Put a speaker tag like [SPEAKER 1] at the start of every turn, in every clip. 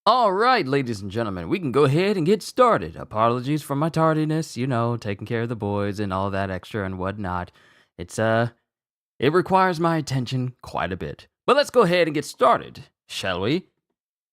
[SPEAKER 1] All right, ladies and gentlemen, we can go ahead and get started. Apologies for my tardiness, taking care of the boys and all that extra and whatnot. It requires my attention quite a bit. But let's go ahead and get started, shall we?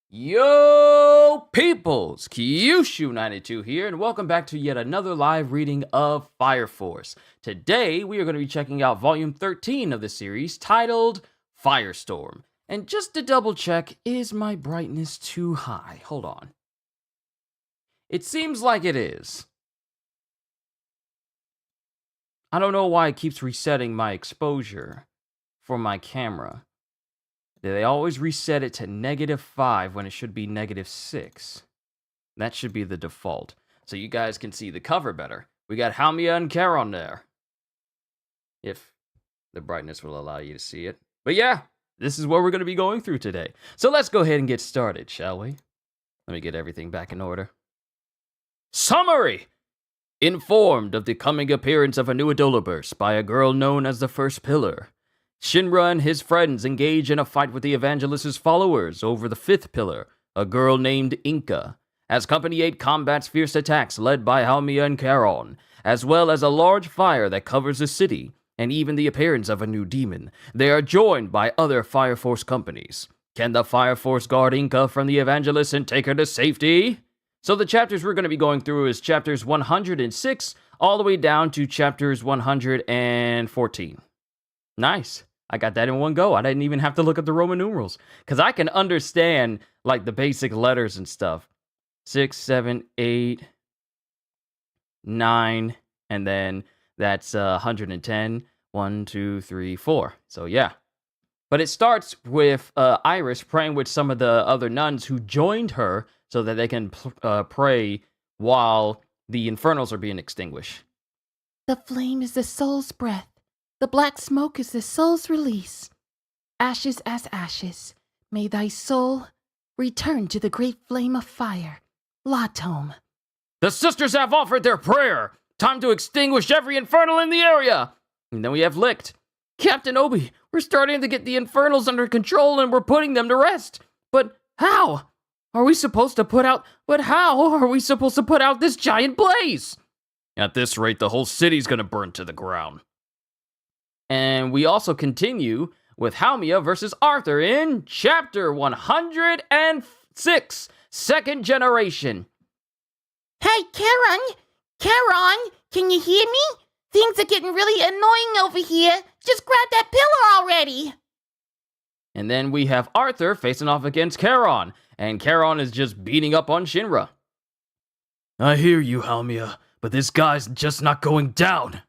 [SPEAKER 1] Yo, peoples! Kyushu92 here, and welcome back to yet another live reading of Fire Force. Today, we are going to be checking out Volume 13 of the series, titled Firestorm. And just to double check, is my brightness too high? Hold on. It seems like it is. I don't know why it keeps resetting my exposure for my camera. They always reset it to -5 when it should be -6. That should be the default. So you guys can see the cover better. We got Halmia and Charon there. If the brightness will allow you to see it. But yeah. This is what we're going to be going through today. So let's go ahead and get started, shall we? Let me get everything back in order. Summary! Informed of the coming appearance of a new Adoloburst by a girl known as the First Pillar, Shinra and his friends engage in a fight with the Evangelist's followers over the Fifth Pillar, a girl named Inka, as Company 8 combats fierce attacks led by Halmia and Charon, as well as a large fire that covers the city, and even the appearance of a new demon. They are joined by other Fire Force companies. Can the Fire Force guard Inka from the Evangelist and take her to safety? So the chapters we're going to be going through is chapters 106 all the way down to chapters 114. Nice. I got that in one go. I didn't even have to look at the Roman numerals, because I can understand like the basic letters and stuff. 6, 7, 8, 9, and then that's 110. 1, 2, 3, 4. So yeah. But it starts with Iris praying with some of the other nuns who joined her so that they can pray while the infernals are being extinguished.
[SPEAKER 2] The flame is the soul's breath. The black smoke is the soul's release. Ashes as ashes. May thy soul return to the great flame of fire. Latome.
[SPEAKER 1] The sisters have offered their prayer. Time to extinguish every infernal in the area! And then we have Licht. Captain Obi, we're starting to get the infernals under control and we're putting them to rest. But how? Are we supposed to put out this giant blaze? At this rate, the whole city's gonna burn to the ground. And we also continue with Halmia versus Arthur in chapter 106, Second Generation.
[SPEAKER 2] Hey, Charon, can you hear me? Things are getting really annoying over here. Just grab that pillar already.
[SPEAKER 1] And then we have Arthur facing off against Charon, and Charon is just beating up on Shinra. I hear you, Halmia, but this guy's just not going down.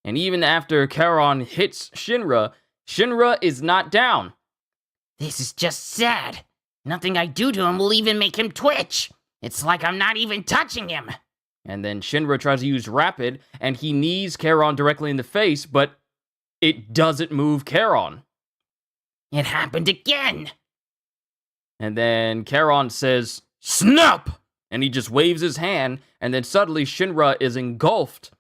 [SPEAKER 1] And even after Charon hits Shinra, Shinra is not down.
[SPEAKER 3] This is just sad. Nothing I do to him will even make him twitch. It's like I'm not even touching him.
[SPEAKER 1] And then Shinra tries to use Rapid, and he knees Charon directly in the face, but it doesn't move Charon.
[SPEAKER 3] It happened again.
[SPEAKER 1] And then Charon says, Snap! And he just waves his hand, and then suddenly Shinra is engulfed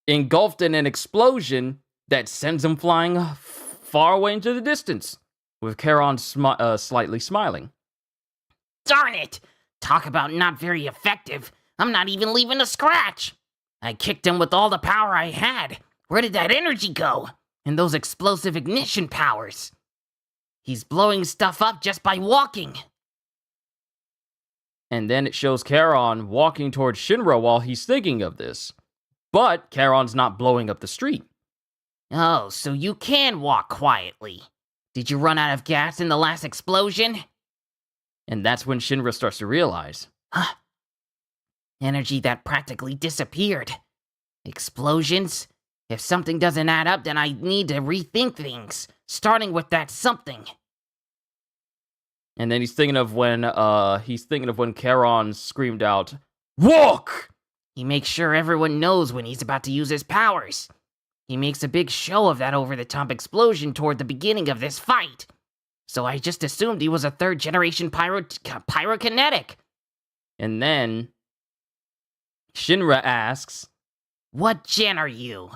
[SPEAKER 1] in an explosion that sends him flying far away into the distance, with Charon slightly smiling.
[SPEAKER 3] Darn it! Talk about not very effective. I'm not even leaving a scratch. I kicked him with all the power I had. Where did that energy go? And those explosive ignition powers? He's blowing stuff up just by walking.
[SPEAKER 1] And then it shows Charon walking towards Shinra while he's thinking of this. But Charon's not blowing up the street.
[SPEAKER 3] Oh, so you can walk quietly. Did you run out of gas in the last explosion?
[SPEAKER 1] And that's when Shinra starts to realize.
[SPEAKER 3] Huh? Energy that practically disappeared. Explosions? If something doesn't add up, then I need to rethink things, starting with that something.
[SPEAKER 1] And then he's thinking of when Charon screamed out, Walk!
[SPEAKER 3] He makes sure everyone knows when he's about to use his powers. He makes a big show of that over-the-top explosion toward the beginning of this fight. So I just assumed he was a third-generation pyrokinetic.
[SPEAKER 1] And then Shinra asks,
[SPEAKER 3] What gen are you?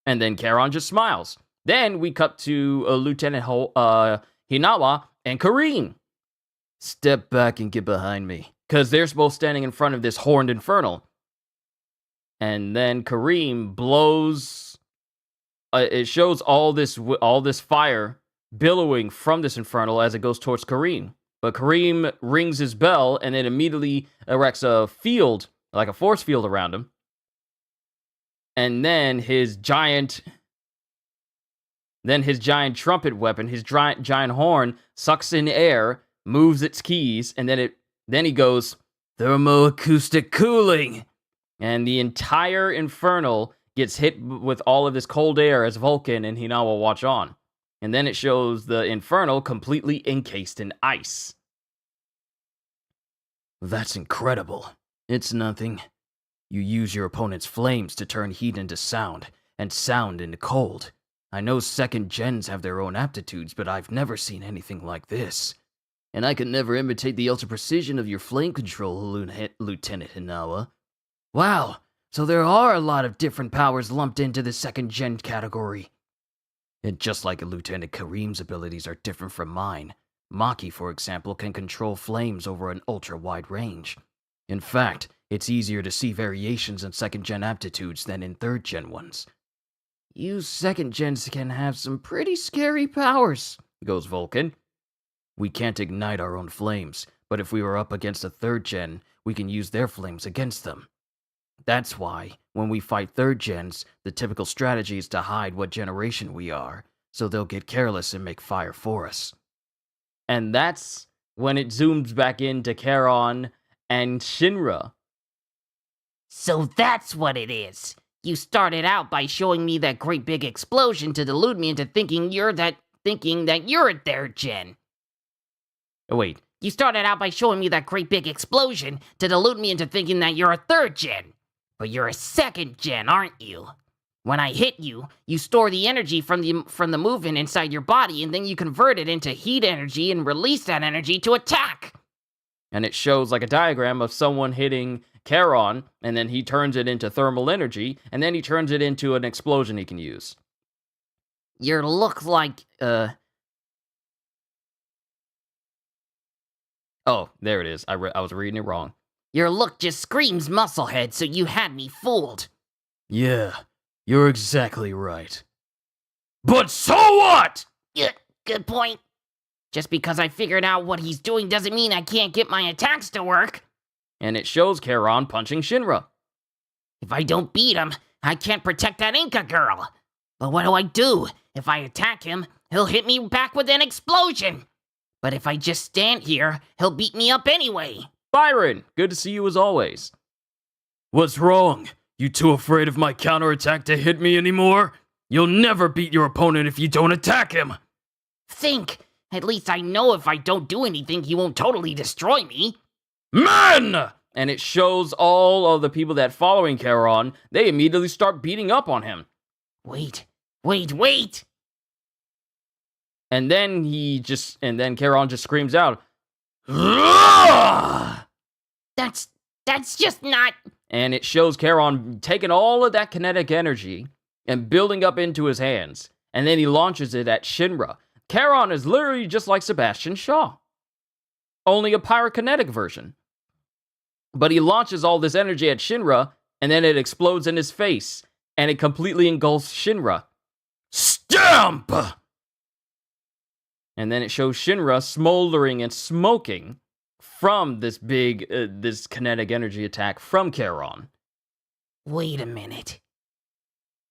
[SPEAKER 1] And then Charon just smiles. Then we cut to Lieutenant Hinawa and Kareem. Step back and get behind me. Because they're both standing in front of this horned infernal. And then Kareem blows... it shows all this fire billowing from this infernal as it goes towards Kareem. But Kareem rings his bell and then immediately erects a field, like a force field around him. And then his giant trumpet weapon, his giant horn, sucks in air, moves its keys, and then he goes, thermoacoustic cooling. And the entire infernal gets hit with all of this cold air as Vulcan and Hina will watch on. And then it shows the infernal completely encased in ice. That's incredible. It's nothing. You use your opponent's flames to turn heat into sound, and sound into cold. I know second gens have their own aptitudes, but I've never seen anything like this. And I could never imitate the ultra precision of your flame control, Lieutenant Hinawa. Wow, so there are a lot of different powers lumped into the second gen category. And just like Lieutenant Kareem's abilities are different from mine, Maki, for example, can control flames over an ultra-wide range. In fact, it's easier to see variations in second-gen aptitudes than in third-gen ones. You second-gens can have some pretty scary powers, goes Vulcan. We can't ignite our own flames, but if we were up against a third-gen, we can use their flames against them. That's why, when we fight third-gens, the typical strategy is to hide what generation we are, so they'll get careless and make fire for us. And that's when it zooms back into Charon and Shinra.
[SPEAKER 3] So that's what it is. You started out by showing me that great big explosion to delude me into thinking that you're a third gen.
[SPEAKER 1] Oh, wait.
[SPEAKER 3] You started out by showing me that great big explosion to delude me into thinking that you're a third gen. But you're a second gen, aren't you? When I hit you, you store the energy from the movement inside your body, and then you convert it into heat energy and release that energy to attack.
[SPEAKER 1] And it shows like a diagram of someone hitting Charon, and then he turns it into thermal energy, and then he turns it into an explosion he can use.
[SPEAKER 3] Your look like,
[SPEAKER 1] Oh, there it is. I was reading it wrong.
[SPEAKER 3] Your look just screams musclehead, so you had me fooled.
[SPEAKER 1] Yeah, you're exactly right. But so what?
[SPEAKER 3] Yeah, good point. Just because I figured out what he's doing doesn't mean I can't get my attacks to work.
[SPEAKER 1] And it shows Charon punching Shinra.
[SPEAKER 3] If I don't beat him, I can't protect that Inca girl. But what do I do? If I attack him, he'll hit me back with an explosion. But if I just stand here, he'll beat me up anyway.
[SPEAKER 1] Byron, good to see you as always. What's wrong? You too afraid of my counterattack to hit me anymore? You'll never beat your opponent if you don't attack him.
[SPEAKER 3] Think. At least I know if I don't do anything, he won't totally destroy me.
[SPEAKER 1] Man! And it shows all of the people that following Charon, they immediately start beating up on him.
[SPEAKER 3] Wait.
[SPEAKER 1] And then Charon just screams out, "Ugh!"
[SPEAKER 3] That's just not...
[SPEAKER 1] And it shows Charon taking all of that kinetic energy and building up into his hands. And then he launches it at Shinra. Charon is literally just like Sebastian Shaw. Only a pyrokinetic version. But he launches all this energy at Shinra, and then it explodes in his face. And it completely engulfs Shinra. Stamp! And then it shows Shinra smoldering and smoking from this this kinetic energy attack from Charon.
[SPEAKER 3] Wait a minute.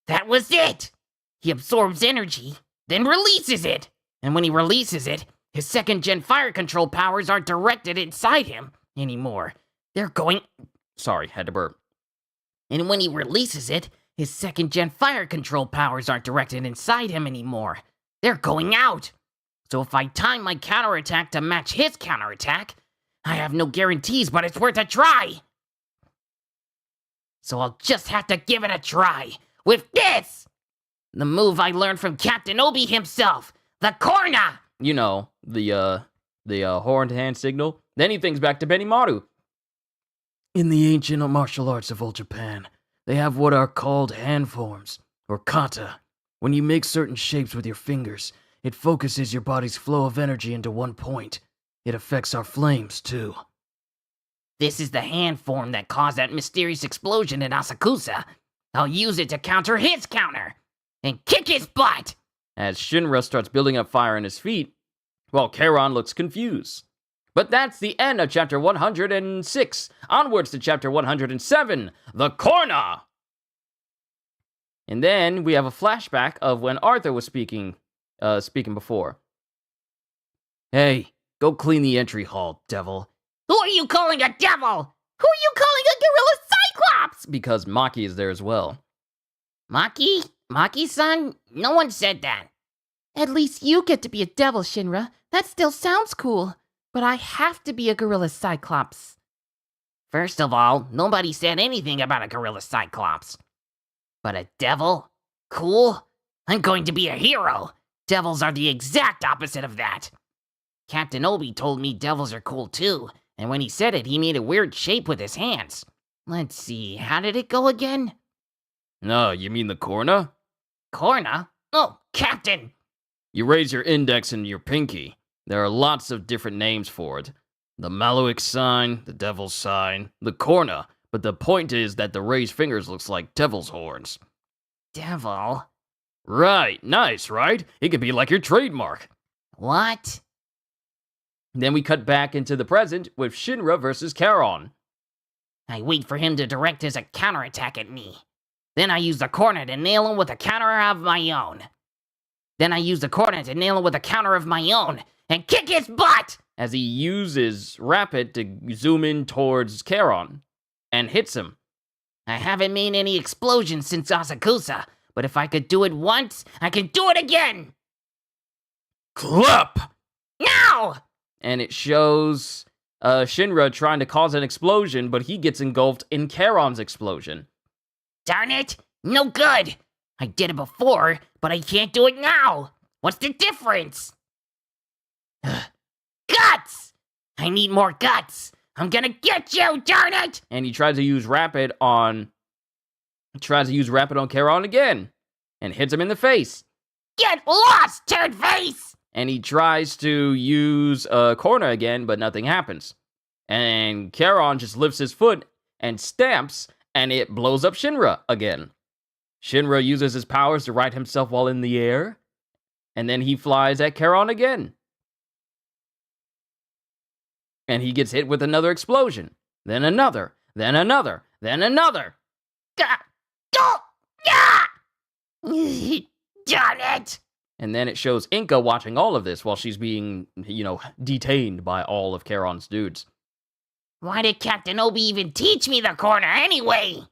[SPEAKER 3] That was it! He absorbs energy, then releases it. And when he releases it, his second-gen fire control powers aren't directed inside him anymore. They're going...
[SPEAKER 1] Sorry, had to burp.
[SPEAKER 3] And when he releases it, his second-gen fire control powers aren't directed inside him anymore. They're going out. So if I time my counterattack to match his counterattack, I have no guarantees, but it's worth a try. So I'll just have to give it a try. With this! The move I learned from Captain Obi himself. The Corna!
[SPEAKER 1] You know, the horned hand signal. Then he thinks back to Benimaru. In the ancient martial arts of old Japan, they have what are called hand forms, or kata. When you make certain shapes with your fingers, it focuses your body's flow of energy into one point. It affects our flames, too.
[SPEAKER 3] This is the hand form that caused that mysterious explosion in Asakusa. I'll use it to counter his counter and kick his butt!
[SPEAKER 1] As Shinra starts building up fire in his feet, while Charon looks confused. But that's the end of chapter 106. Onwards to chapter 107, The Corner! And then we have a flashback of when Arthur was speaking before. Hey, go clean the entry hall, devil.
[SPEAKER 3] Who are you calling a devil? Who are you calling a gorilla cyclops?
[SPEAKER 1] Because Maki is there as well.
[SPEAKER 3] Maki? Maki-san? No one said that.
[SPEAKER 2] At least you get to be a devil, Shinra. That still sounds cool. But I have to be a gorilla cyclops.
[SPEAKER 3] First of all, nobody said anything about a gorilla cyclops. But a devil? Cool? I'm going to be a hero. Devils are the exact opposite of that. Captain Obi told me devils are cool too, and when he said it, he made a weird shape with his hands. Let's see, how did it go again?
[SPEAKER 1] No, you mean the corner?
[SPEAKER 3] Corna? Oh, Captain!
[SPEAKER 1] You raise your index and your pinky. There are lots of different names for it. The Maloic sign, the devil's sign, the corner, but the point is that the raised fingers looks like devil's horns.
[SPEAKER 3] Devil?
[SPEAKER 1] Right, nice, right? It could be like your trademark.
[SPEAKER 3] What?
[SPEAKER 1] Then we cut back into the present with Shinra versus Charon.
[SPEAKER 3] I wait for him to direct his counterattack at me. Then I use the corner to nail him with a counter of my own. Then I use the corner to nail him with a counter of my own and kick his butt!
[SPEAKER 1] As he uses Rapid to zoom in towards Charon and hits him.
[SPEAKER 3] I haven't made any explosions since Asakusa, but if I could do it once, I can do it again!
[SPEAKER 1] Clap!
[SPEAKER 3] Now!
[SPEAKER 1] And it shows Shinra trying to cause an explosion, but he gets engulfed in Charon's explosion.
[SPEAKER 3] Darn it! No good! I did it before, but I can't do it now! What's the difference? Guts! I need more guts! I'm gonna get you, darn it!
[SPEAKER 1] And he tries to use Rapid on Charon again, and hits him in the face.
[SPEAKER 3] Get lost, turd face!
[SPEAKER 1] And he tries to use Corner again, but nothing happens. And Charon just lifts his foot and stamps, and it blows up Shinra again. Shinra uses his powers to right himself while in the air, and then he flies at Charon again. And he gets hit with another explosion. Then another. Then another. Then another.
[SPEAKER 3] Darn it!
[SPEAKER 1] And then it shows Inka watching all of this while she's being, detained by all of Charon's dudes.
[SPEAKER 3] Why did Captain Obi even teach me the corner anyway?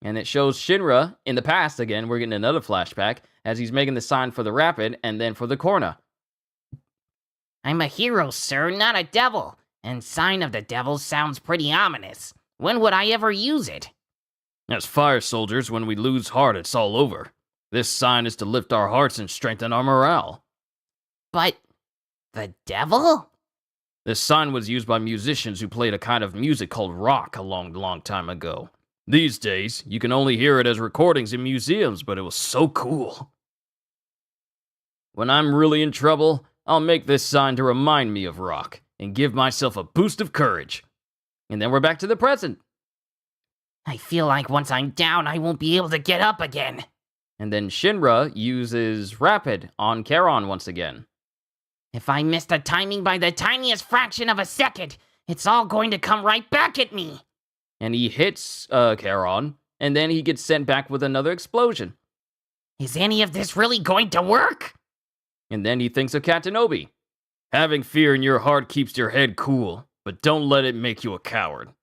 [SPEAKER 1] And it shows Shinra in the past again. We're getting another flashback as he's making the sign for the Rapid and then for the corner.
[SPEAKER 3] I'm a hero, sir, not a devil. And sign of the devil sounds pretty ominous. When would I ever use it?
[SPEAKER 1] As fire soldiers, when we lose heart, it's all over. This sign is to lift our hearts and strengthen our morale.
[SPEAKER 3] But the devil?
[SPEAKER 1] This sign was used by musicians who played a kind of music called rock a long time ago. These days, you can only hear it as recordings in museums, but it was so cool. When I'm really in trouble, I'll make this sign to remind me of rock and give myself a boost of courage. And then we're back to the present.
[SPEAKER 3] I feel like once I'm down, I won't be able to get up again.
[SPEAKER 1] And then Shinra uses Rapid on Charon once again.
[SPEAKER 3] If I miss the timing by the tiniest fraction of a second, it's all going to come right back at me.
[SPEAKER 1] And he hits Charon, and then he gets sent back with another explosion.
[SPEAKER 3] Is any of this really going to work?
[SPEAKER 1] And then he thinks of Captain Obi. Having fear in your heart keeps your head cool, but don't let it make you a coward.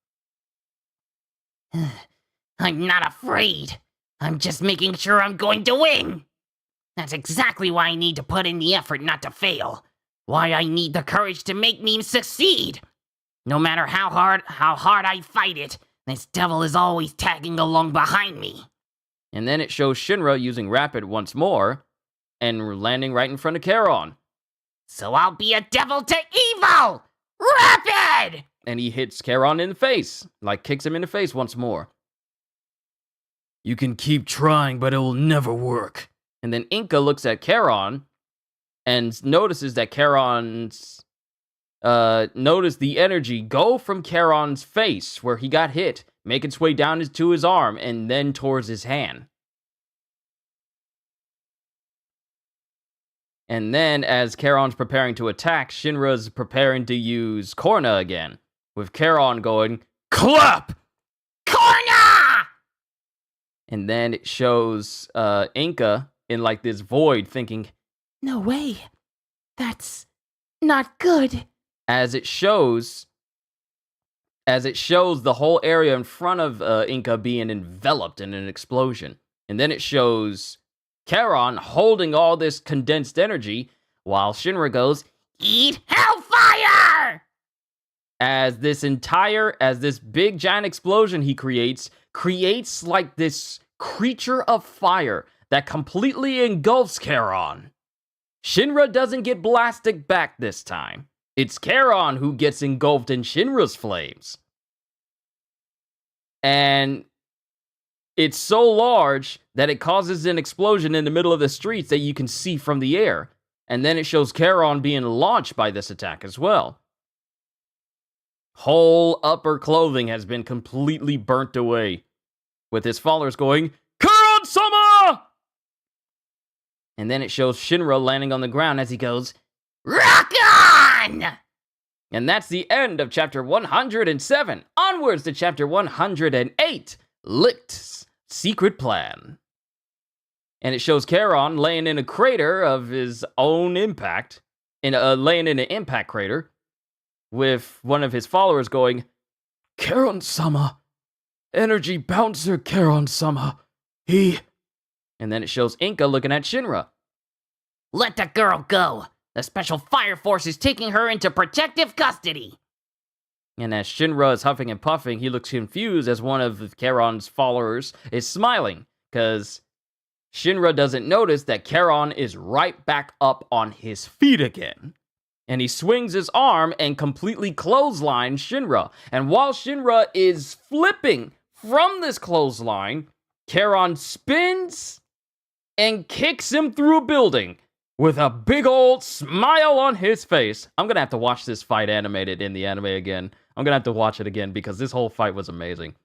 [SPEAKER 3] I'm not afraid. I'm just making sure I'm going to win. That's exactly why I need to put in the effort not to fail. Why I need the courage to make me succeed. No matter how hard I fight it, this devil is always tagging along behind me.
[SPEAKER 1] And then it shows Shinra using Rapid once more, and landing right in front of Charon.
[SPEAKER 3] So I'll be a devil to evil! Rapid!
[SPEAKER 1] And he hits Charon in the face, kicks him in the face once more. You can keep trying, but it will never work. And then Inka looks at Charon and notices that Charon's notice the energy go from Charon's face where he got hit, make its way down to his arm, and then towards his hand. And then, as Charon's preparing to attack, Shinra's preparing to use Korna again, with Charon going, "Clap!
[SPEAKER 3] Corna!
[SPEAKER 1] And then it shows Inca in like this void thinking,
[SPEAKER 2] No way. That's not good.
[SPEAKER 1] as it shows the whole area in front of Inca being enveloped in an explosion. And then it shows Charon holding all this condensed energy while Shinra goes,
[SPEAKER 3] Eat hellfire!
[SPEAKER 1] as this big giant explosion he creates like this creature of fire that completely engulfs Charon. Shinra doesn't get blasted back this time. It's Charon who gets engulfed in Shinra's flames. And it's so large that it causes an explosion in the middle of the streets that you can see from the air. And then it shows Charon being launched by this attack as well. Whole upper clothing has been completely burnt away, with his followers going, Charon-sama! And then it shows Shinra landing on the ground as he goes,
[SPEAKER 3] Rock on!
[SPEAKER 1] and that's the end of chapter 107. Onwards to chapter 108, Lict's Secret Plan. And it shows Charon laying in a crater of his own impact, laying in an impact crater, with one of his followers going, Charon-sama, energy bouncer Charon-sama, he... And then it shows Inca looking at Shinra.
[SPEAKER 3] Let the girl go. The Special Fire Force is taking her into protective custody.
[SPEAKER 1] And as Shinra is huffing and puffing, he looks confused as one of Charon's followers is smiling, because Shinra doesn't notice that Charon is right back up on his feet again. And he swings his arm and completely clotheslines Shinra. And while Shinra is flipping from this clothesline, Charon spins and kicks him through a building with a big old smile on his face. I'm going to have to watch this fight animated in the anime again. I'm going to have to watch it again because this whole fight was amazing.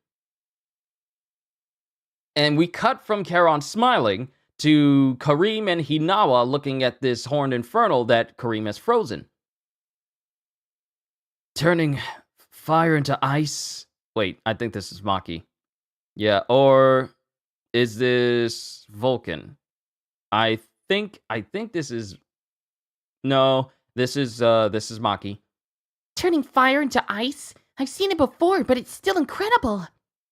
[SPEAKER 1] And we cut from Charon smiling to Karim and Hinawa looking at this horned infernal that Karim has frozen. Turning fire into ice. Wait, I think this is Maki. Yeah, or is this Vulcan? I think this is... No, this is Maki.
[SPEAKER 2] Turning fire into ice? I've seen it before, but it's still incredible.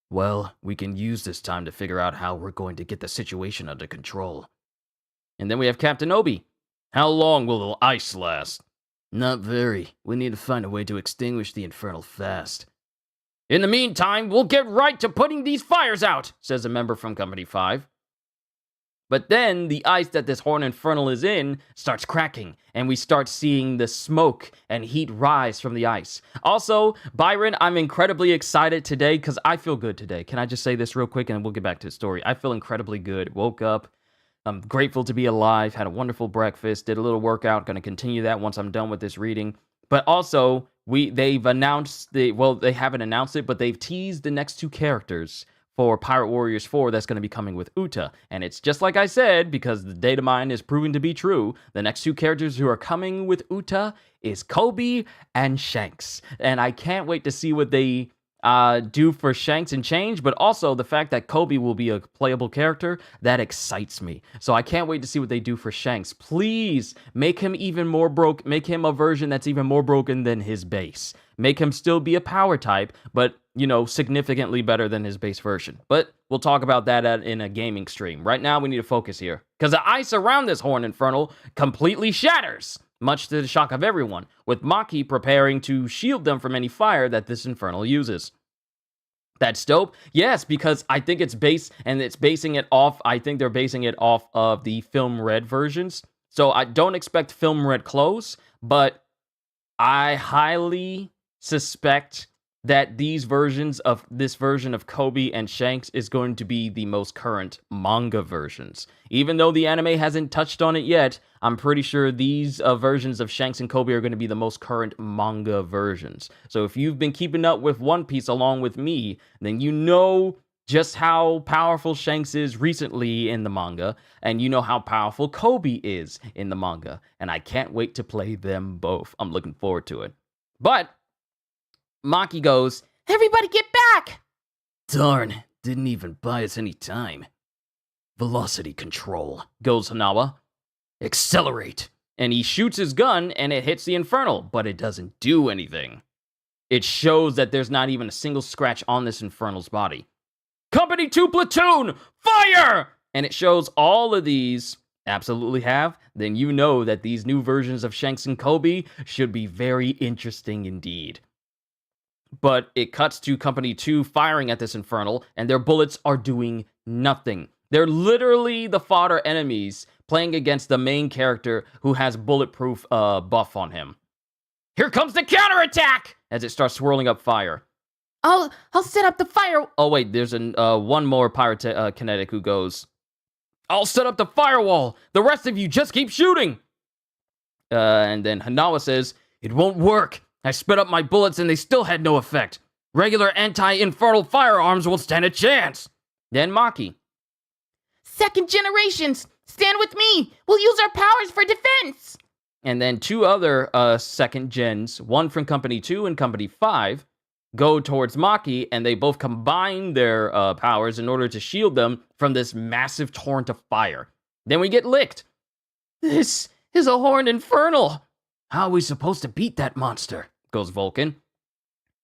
[SPEAKER 1] Well, we can use this time to figure out how we're going to get the situation under control. And then we have Captain Obi. How long will the ice last? Not very. We need to find a way to extinguish the infernal fast. In the meantime, we'll get right to putting these fires out, says a member from Company 5. But then the ice that this horn infernal is in starts cracking, and we start seeing the smoke and heat rise from the ice. Also, Byron, I'm incredibly excited today because I feel good today. Can I just say this real quick and we'll get back to the story? I feel incredibly good. Woke up. I'm grateful to be alive. Had a wonderful breakfast. Did a little workout. Going to continue that once I'm done with this reading. But also, they've announced they haven't announced it, but they've teased the next two characters for Pirate Warriors 4 that's going to be coming with Uta. And it's just like I said, because the data mine is proving to be true, the next two characters who are coming with Uta is Kobe and Shanks. And I can't wait to see what they do for Shanks and Change, but also the fact that Kobe will be a playable character, that excites me. So I can't wait to see what they do for Shanks. Please make him even more broke, make him a version that's even more broken than his base. Make him still be a power type, but, you know, significantly better than his base version. But we'll talk about that in a gaming stream. Right now, we need to focus here, because the ice around this Horn Infernal completely shatters, much to the shock of everyone, with Maki preparing to shield them from any fire that this Infernal uses. That's dope. Yes, because I think it's basing it off, I think they're basing it off of the Film Red versions. So I don't expect Film Red clothes, but I highly suspect that this version of Kobe and Shanks is going to be the most current manga versions. Even though the anime hasn't touched on it yet, I'm pretty sure these versions of Shanks and Kobe are going to be the most current manga versions. So if you've been keeping up with One Piece along with me, then you know just how powerful Shanks is recently in the manga, and you know how powerful Kobe is in the manga. And I can't wait to play them both. I'm looking forward to it. But Maki goes,
[SPEAKER 2] Everybody get back!
[SPEAKER 1] darn, didn't even buy us any time. Velocity control, goes Hanawa. Accelerate. And he shoots his gun and it hits the Infernal, but it doesn't do anything. It shows that there's not even a single scratch on this Infernal's body. Company 2 platoon, fire! And it shows all of these absolutely have. Then you know that these new versions of Shanks and Kobe should be very interesting indeed. But it cuts to Company 2 firing at this Infernal, and their bullets are doing nothing. They're literally the fodder enemies playing against the main character who has bulletproof buff on him. Here comes the counterattack! As it starts swirling up fire.
[SPEAKER 2] I'll set up the fire.
[SPEAKER 1] Oh wait, there's one more pyrokinetic who goes, I'll set up the firewall. The rest of you just keep shooting. And then Hanawa says, it won't work. I sped up my bullets and they still had no effect. Regular anti-infernal firearms won't stand a chance. Then Maki.
[SPEAKER 2] Second generations, stand with me. We'll use our powers for defense.
[SPEAKER 1] And then two other second gens, one from Company 2 and Company 5, go towards Maki, and they both combine their powers in order to shield them from this massive torrent of fire. Then we get licked. This is a horned infernal. How are we supposed to beat that monster? Goes Vulcan.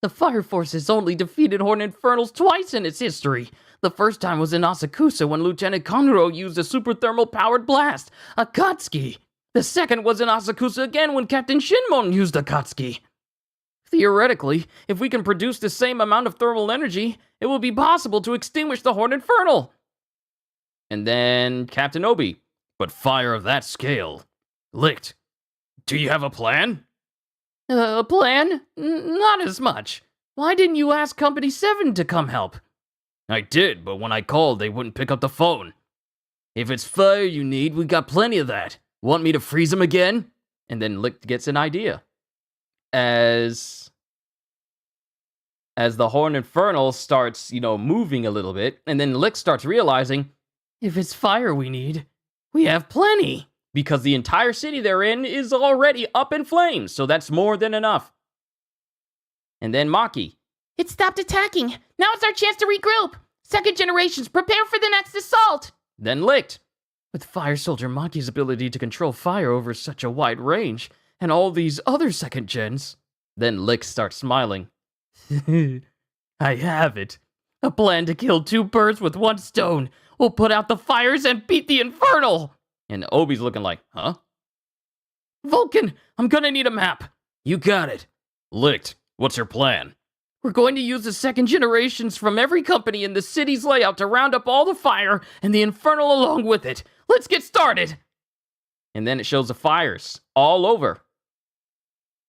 [SPEAKER 1] The Fire Force has only defeated horned infernals twice in its history. The first time was in Asakusa when Lieutenant Konro used a super thermal powered blast, Akatsuki. The second was in Asakusa again when Captain Shinmon used Akatsuki. Theoretically, if we can produce the same amount of thermal energy, it will be possible to extinguish the Horned Infernal. And then Captain Obi. But fire of that scale. Licked. Do you have a plan? A plan? Not as much. Why didn't you ask Company 7 to come help? I did, but when I called, they wouldn't pick up the phone. If it's fire you need, we got plenty of that. Want me to freeze them again? And then Licked gets an idea. As the Horned Infernal starts, moving a little bit, and then Lick starts realizing, if it's fire we need, we have plenty. Because the entire city they're in is already up in flames, so that's more than enough. And then Maki.
[SPEAKER 2] It stopped attacking. Now it's our chance to regroup. Second generations, prepare for the next assault.
[SPEAKER 1] Then Licked. With Fire Soldier Maki's ability to control fire over such a wide range, and all these other second gens. Then Lick starts smiling. I have it. A plan to kill two birds with one stone. We'll put out the fires and beat the Infernal. And Obi's looking like, huh? Vulcan, I'm gonna need a map. You got it. Licked. What's your plan? We're going to use the second generations from every company in the city's layout to round up all the fire and the Infernal along with it. Let's get started. And then it shows the fires all over.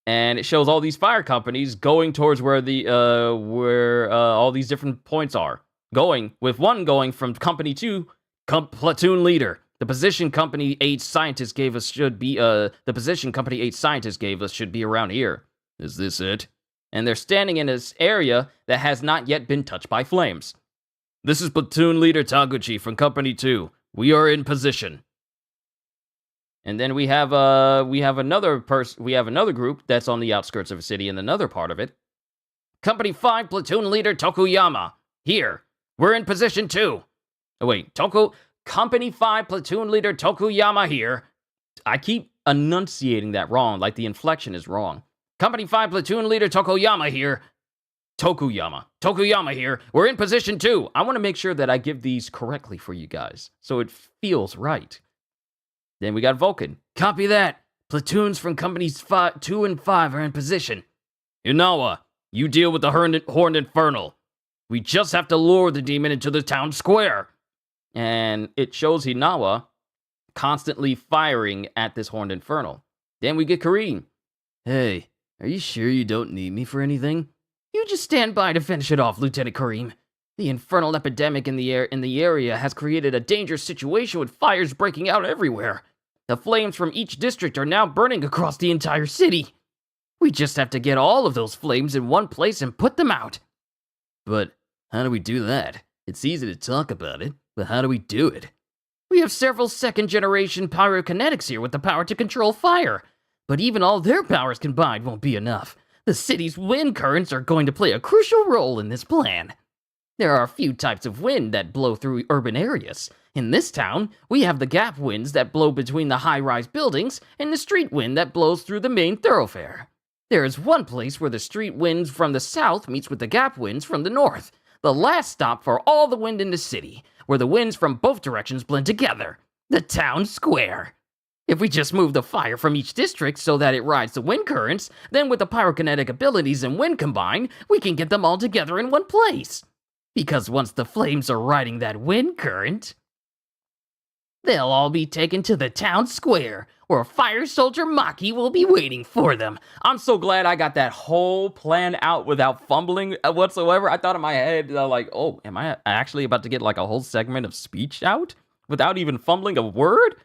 [SPEAKER 1] And it shows all these fire companies going towards where all these different points are. Going, with one going from Company 2, platoon leader. The position Company 8 scientists gave us should be around here. Is this it? And they're standing in this area that has not yet been touched by flames. This is platoon leader Taguchi from Company 2. We are in position. And then we have another group that's on the outskirts of a city in another part of it. Company 5 platoon leader Tokuyama. Here. We're in position too. Oh wait, Company 5 platoon leader Tokuyama here. I keep enunciating that wrong, like the inflection is wrong. Company 5 platoon leader Tokuyama here. Tokuyama here. We're in position too. I want to make sure that I give these correctly for you guys, so it feels right. Then we got Vulcan. Copy that. Platoons from Companies 2 and 5 are in position. Inawa, you deal with the Horned Infernal. We just have to lure the demon into the town square. And it shows Hinawa constantly firing at this Horned Infernal. Then we get Kareem. Hey, are you sure you don't need me for anything? You just stand by to finish it off, Lieutenant Kareem. The infernal epidemic in the area has created a dangerous situation with fires breaking out everywhere. The flames from each district are now burning across the entire city. We just have to get all of those flames in one place and put them out. But how do we do that? It's easy to talk about it, but how do we do it? We have several second-generation pyrokinetics here with the power to control fire. But even all their powers combined won't be enough. The city's wind currents are going to play a crucial role in this plan. There are a few types of wind that blow through urban areas. In this town, we have the gap winds that blow between the high-rise buildings and the street wind that blows through the main thoroughfare. There is one place where the street winds from the south meets with the gap winds from the north, the last stop for all the wind in the city, where the winds from both directions blend together, the town square. If we just move the fire from each district so that it rides the wind currents, then with the pyrokinetic abilities and wind combined, we can get them all together in one place. Because once the flames are riding that wind current, they'll all be taken to the town square, where Fire Soldier Maki will be waiting for them. I'm so glad I got that whole plan out without fumbling whatsoever. I thought in my head, oh, am I actually about to get like a whole segment of speech out without even fumbling a word?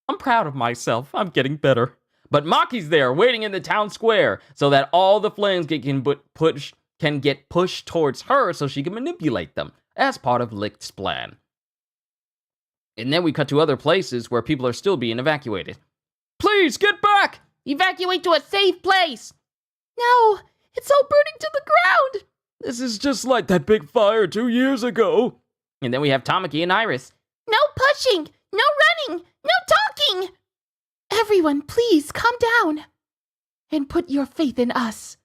[SPEAKER 1] I'm proud of myself. I'm getting better. But Maki's there, waiting in the town square, so that all the flames can get pushed towards her so she can manipulate them, as part of Licht's plan. And then we cut to other places where people are still being evacuated. Please, get back!
[SPEAKER 2] Evacuate to a safe place! No, it's all burning to the ground!
[SPEAKER 1] This is just like that big fire 2 years ago. And then we have Tamaki and Iris.
[SPEAKER 2] No pushing! No running! No talking! Everyone, please, calm down. And put your faith in us.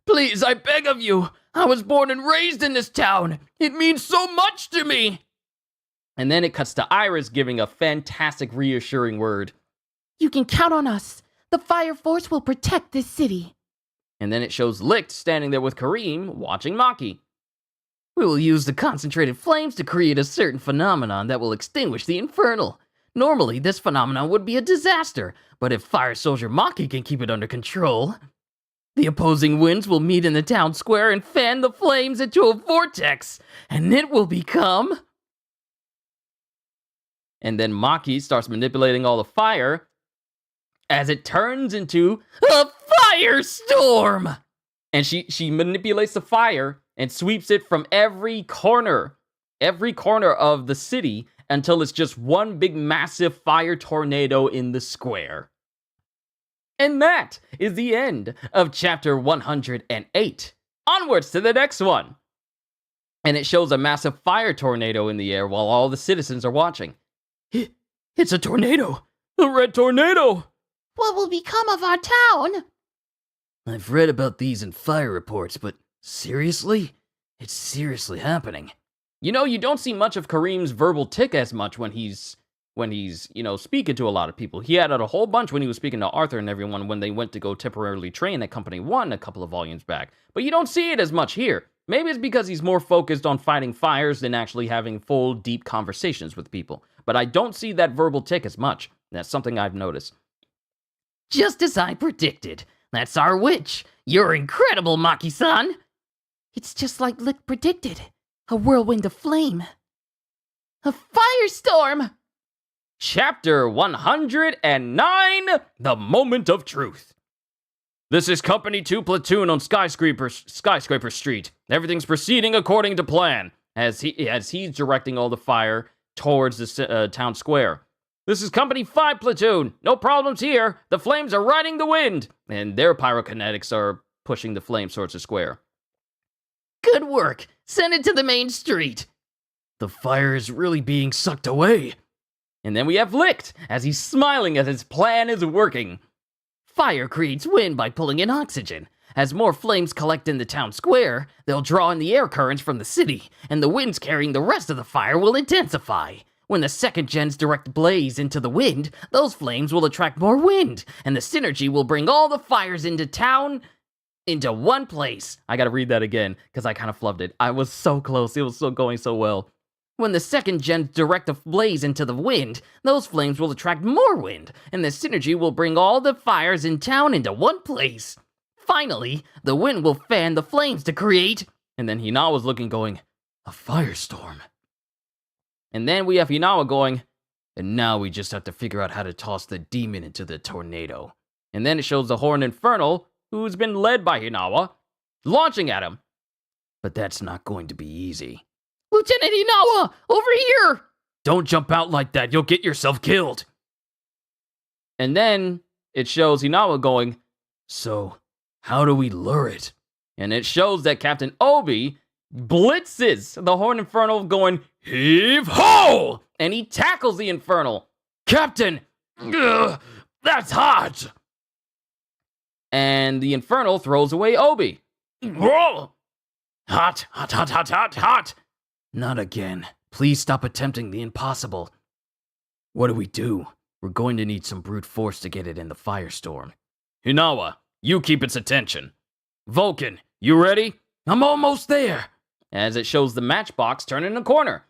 [SPEAKER 1] Please, I beg of you. I was born and raised in this town. It means so much to me. And then it cuts to Iris giving a fantastic reassuring word.
[SPEAKER 2] You can count on us. The fire force will protect this city.
[SPEAKER 1] And then it shows Licht standing there with Kareem, watching Maki. We will use the concentrated flames to create a certain phenomenon that will extinguish the infernal. Normally, this phenomenon would be a disaster, but if Fire Soldier Maki can keep it under control, the opposing winds will meet in the town square and fan the flames into a vortex, and it will become... And then Maki starts manipulating all the fire as it turns into a firestorm! And she manipulates the fire and sweeps it from every corner of the city until it's just one big massive fire tornado in the square. And that is the end of chapter 108. Onwards to the next one. And it shows a massive fire tornado in the air while all the citizens are watching. It's a tornado! A red tornado!
[SPEAKER 2] What will become of our town?
[SPEAKER 1] I've read about these in fire reports, but seriously? It's seriously happening. You know, you don't see much of Kareem's verbal tick as much when he's speaking to a lot of people. He had a whole bunch when he was speaking to Arthur and everyone when they went to go temporarily train at Company 1 a couple of volumes back. But you don't see it as much here. Maybe it's because he's more focused on fighting fires than actually having full, deep conversations with people. But I don't see that verbal tick as much. That's something I've noticed. Just as I predicted. That's our witch. You're incredible, Maki-san.
[SPEAKER 2] It's just like Licht predicted. A whirlwind of flame. A firestorm!
[SPEAKER 1] Chapter 109, The Moment of Truth. This is Company 2 Platoon on Skyscraper Street. Everything's proceeding according to plan, as he's directing all the fire towards the town square. This is Company 5 Platoon. No problems here. The flames are riding the wind, and their pyrokinetics are pushing the flames towards the square. Good work. Send it to the main street. The fire is really being sucked away. And then we have Licht, as he's smiling as his plan is working. Fire creates wind by pulling in oxygen. As more flames collect in the town square, they'll draw in the air currents from the city, and the winds carrying the rest of the fire will intensify. When the second gen's direct blaze into the wind, those flames will attract more wind, and the synergy will bring all the fires into town into one place. I gotta read that again, because I kind of flubbed it. I was so close. It was going so well. When the second gen direct a blaze into the wind, those flames will attract more wind, and the synergy will bring all the fires in town into one place. Finally, the wind will fan the flames to create. And then Hinawa's looking, going, a firestorm. And then we have Hinawa going, and now we just have to figure out how to toss the demon into the tornado. And then it shows the Horned Infernal, who's been led by Hinawa, launching at him. But that's not going to be easy.
[SPEAKER 2] Lieutenant Hinawa, over here!
[SPEAKER 1] Don't jump out like that, you'll get yourself killed. And then it shows Hinawa going, so how do we lure it? And it shows that Captain Obi blitzes the Horned Infernal, going, heave ho! And he tackles the Infernal. Captain, that's hot! And the Infernal throws away Obi. Whoa! Hot, hot, hot, hot, hot, hot! Not again. Please stop attempting the impossible. What do we do? We're going to need some brute force to get it in the firestorm. Hinawa, you keep its attention. Vulcan, you ready? I'm almost there. As it shows the matchbox turning a corner.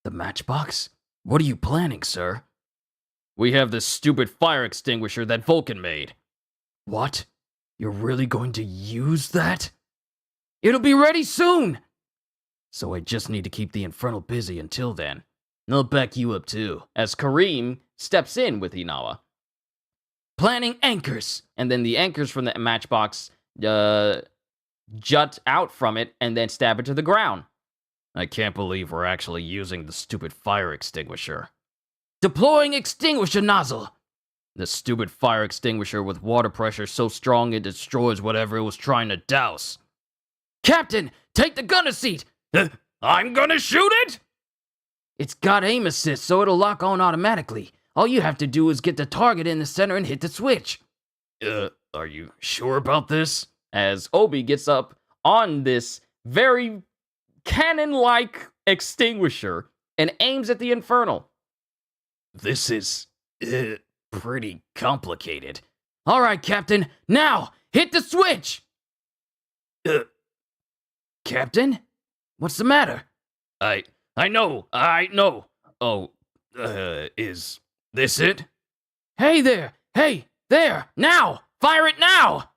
[SPEAKER 1] The matchbox? What are you planning, sir? We have this stupid fire extinguisher that Vulcan made. What? You're really going to use that? It'll be ready soon! So I just need to keep the Infernal busy until then. I'll back you up too, as Kareem steps in with Hinawa. Planning anchors! And then the anchors from the matchbox jut out from it and then stab it to the ground. I can't believe we're actually using the stupid fire extinguisher. Deploying extinguisher nozzle! The stupid fire extinguisher with water pressure so strong it destroys whatever it was trying to douse. Captain, take the gunner seat! I'm gonna shoot it? It's got aim assist, so it'll lock on automatically. All you have to do is get the target in the center and hit the switch. Are you sure about this? As Obi gets up on this very cannon-like extinguisher and aims at the Infernal. This is pretty complicated. All right, Captain, now hit the switch! Captain? What's the matter? I know. Oh, is this it? Hey there, now! Fire it now!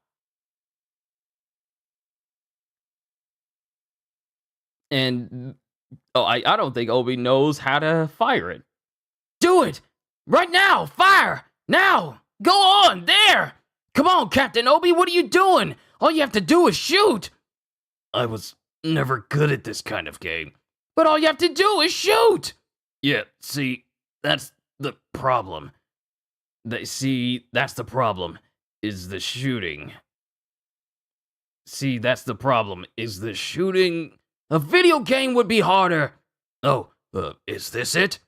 [SPEAKER 1] And, I don't think Obi knows how to fire it. Do it! Right now! Fire! Now! Go on! There! Come on, Captain Obi, what are you doing? All you have to do is shoot! I was never good at this kind of game. But all you have to do is shoot! Yeah, see, that's the problem. That's the problem, is the shooting. That's the problem, is the shooting. A video game would be harder. Oh, is this it?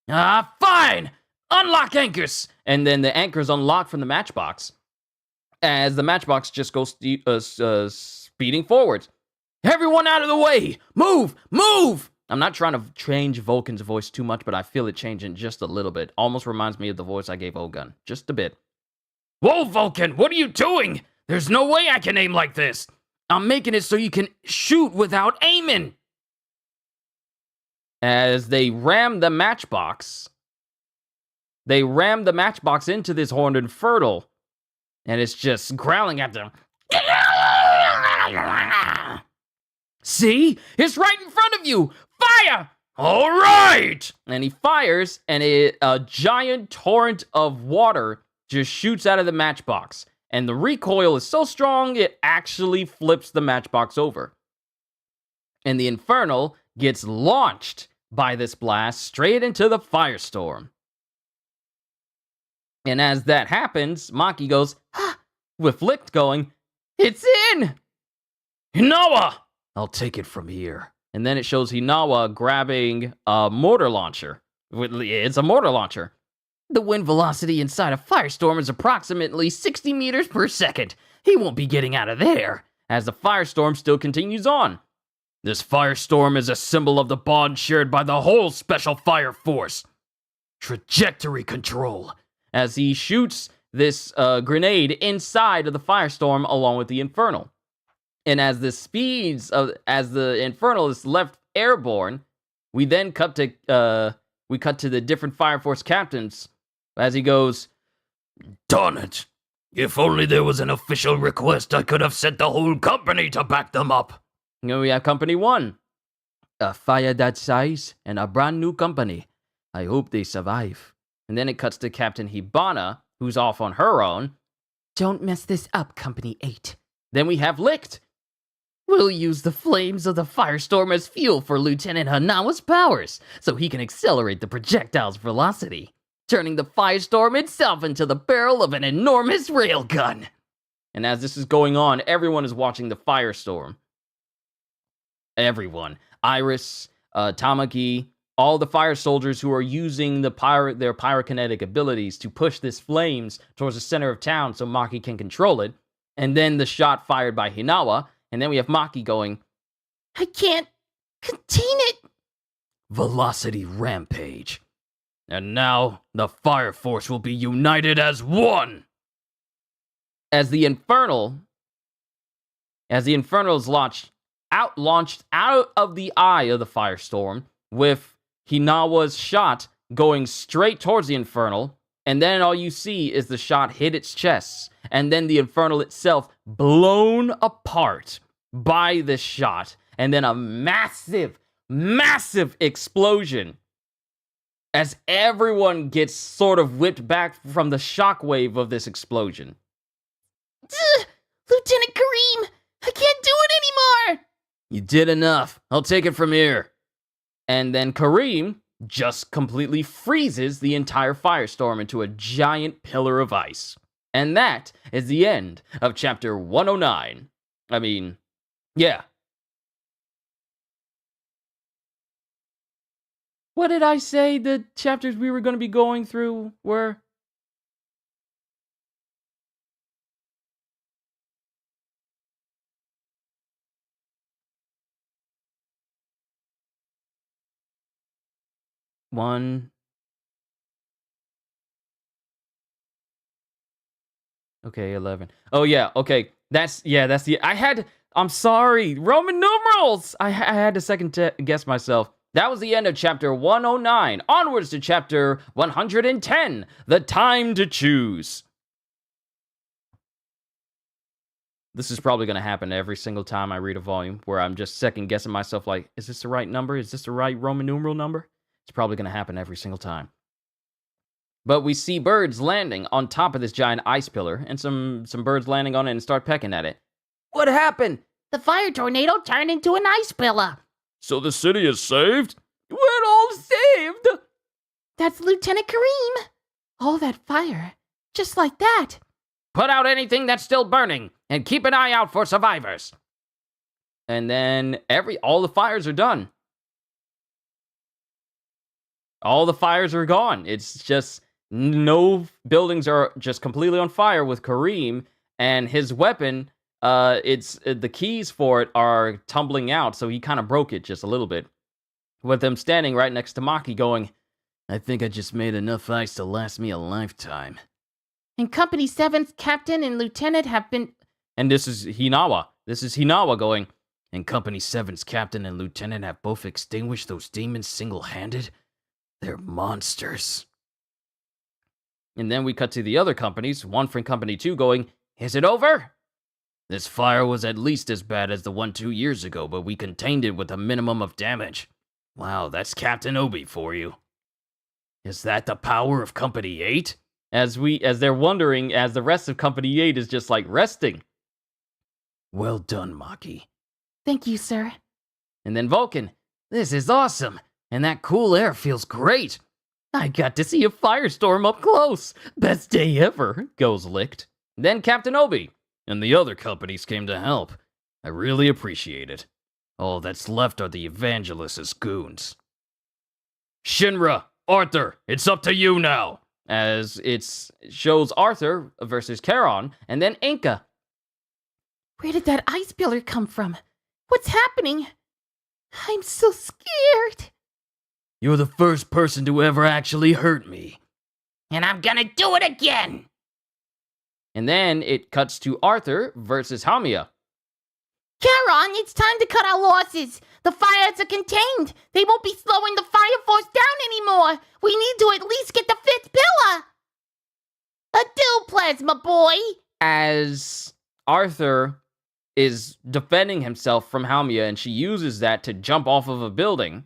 [SPEAKER 1] Fine! Unlock anchors! And then the anchors unlock from the matchbox, as the matchbox just goes speeding forward. Everyone out of the way! Move! Move! I'm not trying to change Vulcan's voice too much, but I feel it changing just a little bit. Almost reminds me of the voice I gave Ogun. Just a bit. Whoa, Vulcan! What are you doing? There's no way I can aim like this! I'm making it so you can shoot without aiming! As they ram the matchbox into this Horned Infernal, and it's just growling at them. See? It's right in front of you! Fire! All right! And he fires, and a giant torrent of water just shoots out of the matchbox. And the recoil is so strong, it actually flips the matchbox over. And the Infernal gets launched by this blast straight into the firestorm. And as that happens, Maki goes, ha! With Licht going, it's in! Hinawa! I'll take it from here. And then it shows Hinawa grabbing a mortar launcher. It's a mortar launcher. The wind velocity inside a firestorm is approximately 60 meters per second. He won't be getting out of there, as the firestorm still continues on. This firestorm is a symbol of the bond shared by the whole Special Fire Force. Trajectory control, as he shoots this grenade inside of the firestorm along with the Infernal. And as the Infernal is left airborne, we then cut to the different Fire Force captains as he goes, darn it,
[SPEAKER 4] If only there was an official request, I could have sent the whole company to back them up.
[SPEAKER 1] We have Company 1. A fire that size and a brand new company. I hope they survive. And then it cuts to Captain Hibana, who's off on her own.
[SPEAKER 2] Don't mess this up, Company 8.
[SPEAKER 1] Then we have Licht.
[SPEAKER 2] We'll use the flames of the firestorm as fuel for Lieutenant Hanawa's powers, so he can accelerate the projectile's velocity, turning the firestorm itself into the barrel of an enormous railgun.
[SPEAKER 1] And as this is going on, everyone is watching the firestorm. Everyone. Iris, Tamaki, all the fire soldiers who are using their pyrokinetic abilities to push this flames towards the center of town so Maki can control it. And then the shot fired by Hinawa. And then we have Maki going,
[SPEAKER 2] I can't contain it.
[SPEAKER 4] Velocity rampage. And now, the Fire Force will be united as one!
[SPEAKER 1] As the Infernal is launched out of the eye of the firestorm, with Hinawa's shot going straight towards the Infernal, and then all you see is the shot hit its chest, and then the Infernal itself blown apart by this shot, and then a massive, massive explosion as everyone gets sort of whipped back from the shockwave of this explosion.
[SPEAKER 2] Lieutenant Kareem, I can't do it anymore!
[SPEAKER 1] You did enough. I'll take it from here. And then Kareem just completely freezes the entire firestorm into a giant pillar of ice. And that is the end of chapter 109. I mean, yeah. What did I say the chapters we were going to be going through were? One. Okay, 11. Oh, yeah, okay. That's the... I'm sorry. Roman numerals! I had to second guess myself. That was the end of chapter 109. Onwards to chapter 110. The Time to Choose. This is probably going to happen every single time I read a volume, where I'm just second guessing myself like, is this the right number? Is this the right Roman numeral number? It's probably going to happen every single time. But we see birds landing on top of this giant ice pillar, and some birds landing on it and start pecking at it. What happened?
[SPEAKER 3] The fire tornado turned into an ice pillar.
[SPEAKER 4] So the city is saved?
[SPEAKER 1] We're all saved!
[SPEAKER 2] That's Lieutenant Kareem. All that fire, just like that.
[SPEAKER 3] Put out anything that's still burning, and keep an eye out for survivors.
[SPEAKER 1] And then all the fires are done. All the fires are gone. It's just no buildings are just completely on fire with Kareem and his weapon. The keys for it are tumbling out, so he kind of broke it just a little bit. With them standing right next to Maki going, I think I just made enough ice to last me a lifetime.
[SPEAKER 2] And Company 7's captain and lieutenant have been...
[SPEAKER 1] And this is Hinawa. This is Hinawa going,
[SPEAKER 4] and Company 7's captain and lieutenant have both extinguished those demons single-handed? They're monsters.
[SPEAKER 1] And then we cut to the other companies, one from Company 2 going, is it over?
[SPEAKER 4] This fire was at least as bad as the one 2 years ago, but we contained it with a minimum of damage. Wow, that's Captain Obi for you. Is that the power of Company 8?
[SPEAKER 1] As they're wondering, as the rest of Company 8 is just like resting.
[SPEAKER 4] Well done, Maki.
[SPEAKER 2] Thank you, sir.
[SPEAKER 1] And then Vulcan, this is awesome, and that cool air feels great. I got to see a firestorm up close. Best day ever, goes Licht. Then Captain Obi,
[SPEAKER 4] and the other companies came to help. I really appreciate it. All that's left are the evangelists' goons. Shinra, Arthur, it's up to you now.
[SPEAKER 1] As it shows Arthur versus Charon, and then Inca.
[SPEAKER 2] Where did that ice pillar come from? What's happening? I'm so scared.
[SPEAKER 4] You're the first person to ever actually hurt me.
[SPEAKER 3] And I'm gonna do it again!
[SPEAKER 1] And then it cuts to Arthur versus Hamiya.
[SPEAKER 2] Charon, it's time to cut our losses. The fires are contained. They won't be slowing the fire force down anymore. We need to at least get the fifth pillar.
[SPEAKER 3] A plasma boy!
[SPEAKER 1] As Arthur is defending himself from Halmia, and she uses that to jump off of a building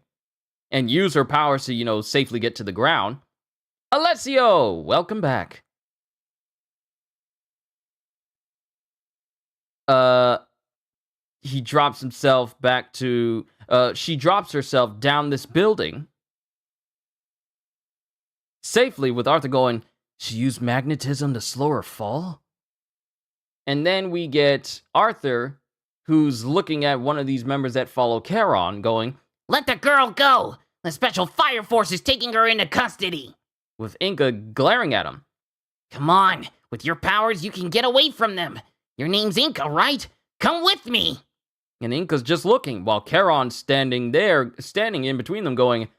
[SPEAKER 1] and use her powers to, safely get to the ground. Alessio, welcome back. He drops himself back to, she drops herself down this building safely with Arthur going, she used magnetism to slow her fall? And then we get Arthur, who's looking at one of these members that follow Charon, going,
[SPEAKER 3] Let the girl go! The Special Fire Force is taking her into custody!
[SPEAKER 1] With Inca glaring at him.
[SPEAKER 3] Come on, with your powers you can get away from them. Your name's Inca, right? Come with me!
[SPEAKER 1] And Inca's just looking, while Charon's standing in between them going,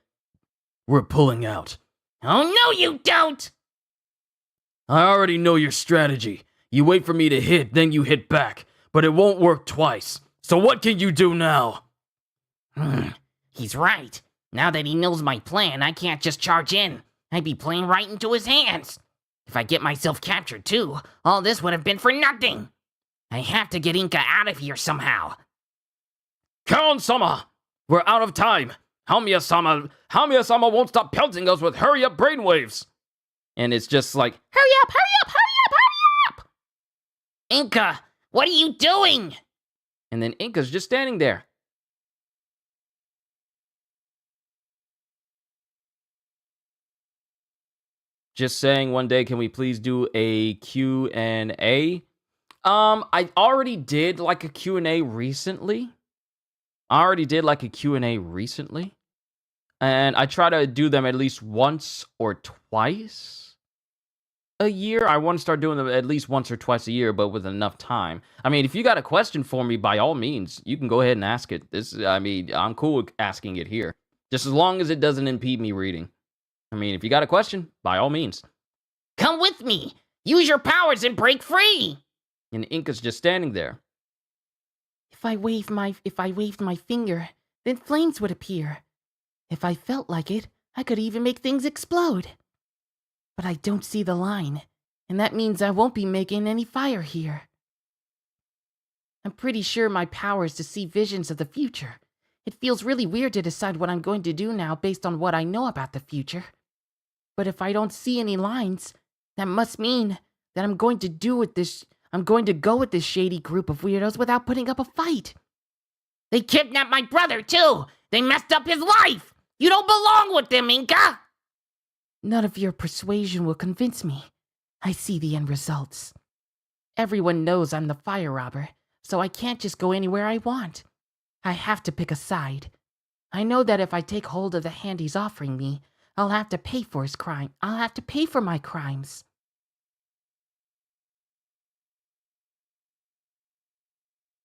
[SPEAKER 1] we're pulling out.
[SPEAKER 3] Oh no you don't!
[SPEAKER 4] I already know your strategy. You wait for me to hit, then you hit back. But it won't work twice. So what can you do now?
[SPEAKER 3] He's right. Now that he knows my plan, I can't just charge in. I'd be playing right into his hands. If I get myself captured too, all this would have been for nothing. I have to get Inca out of here somehow.
[SPEAKER 4] Charon-sama! We're out of time. Halmia-sama won't stop pelting us with hurry-up brainwaves.
[SPEAKER 1] And it's just like,
[SPEAKER 3] Hurry up, hurry up, hurry up, hurry up! Inca, what are you doing?
[SPEAKER 1] and then Inca's just standing there. Just saying, one day, can we please do a Q&A? I already did like a Q&A recently. And I try to do them at least once or twice a year. I want to start doing them at least once or twice a year, but with enough time. I mean, if you got a question for me, by all means, you can go ahead and ask it. I'm cool with asking it here. Just as long as it doesn't impede me reading. I mean, if you got a question, by all means.
[SPEAKER 3] Come with me. Use your powers and break free.
[SPEAKER 1] And Inca's just standing there.
[SPEAKER 2] If I waved my finger, then flames would appear. If I felt like it, I could even make things explode. But I don't see the line, and that means I won't be making any fire here. I'm pretty sure my power is to see visions of the future. It feels really weird to decide what I'm going to do now based on what I know about the future. But if I don't see any lines, that must mean that I'm going to go with this shady group of weirdos without putting up a fight.
[SPEAKER 3] They kidnapped my brother, too. They messed up his life. You don't belong with them, Inca.
[SPEAKER 2] None of your persuasion will convince me. I see the end results. Everyone knows I'm the fire robber, so I can't just go anywhere I want. I have to pick a side. I know that if I take hold of the hand he's offering me, I'll have to pay for his crime. I'll have to pay for my crimes.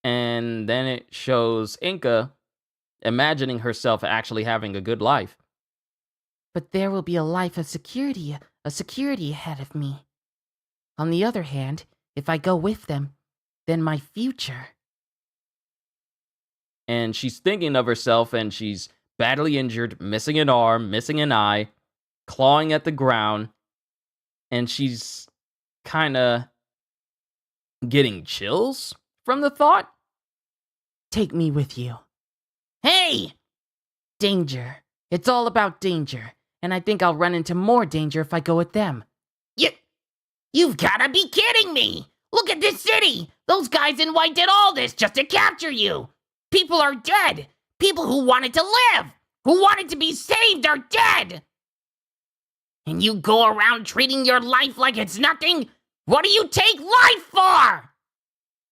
[SPEAKER 1] And then it shows Inca imagining herself actually having a good life.
[SPEAKER 2] But there will be a life of security ahead of me. On the other hand, if I go with them, then my future.
[SPEAKER 1] And she's thinking of herself, and she's badly injured, missing an arm, missing an eye, clawing at the ground, and she's kind of getting chills from the thought.
[SPEAKER 2] Take me with you.
[SPEAKER 3] Hey!
[SPEAKER 2] Danger. It's all about danger, and I think I'll run into more danger if I go with them.
[SPEAKER 3] You've gotta be kidding me! Look at this city! Those guys in white did all this just to capture you! People are dead! People who wanted to live! Who wanted to be saved are dead! And you go around treating your life like it's nothing? What do you take life for?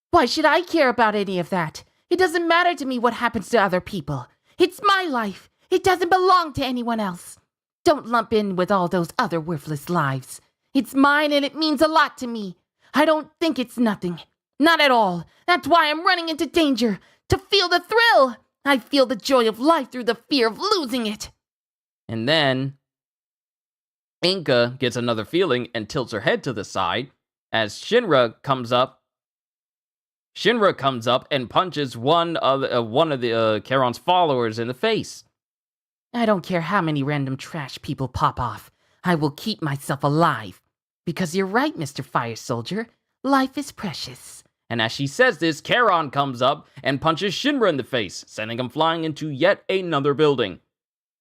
[SPEAKER 2] Why should I care about any of that? It doesn't matter to me what happens to other people. It's my life. It doesn't belong to anyone else. Don't lump in with all those other worthless lives. It's mine and it means a lot to me. I don't think it's nothing. Not at all. That's why I'm running into danger. To feel the thrill. I feel the joy of life through the fear of losing it.
[SPEAKER 1] And then Inca gets another feeling and tilts her head to the side as Shinra comes up. Shinra comes up and punches one of the Charon's followers in the face.
[SPEAKER 2] I don't care how many random trash people pop off. I will keep myself alive. Because you're right, Mr. Fire Soldier. Life is precious.
[SPEAKER 1] And as she says this, Charon comes up and punches Shinra in the face, sending him flying into yet another building.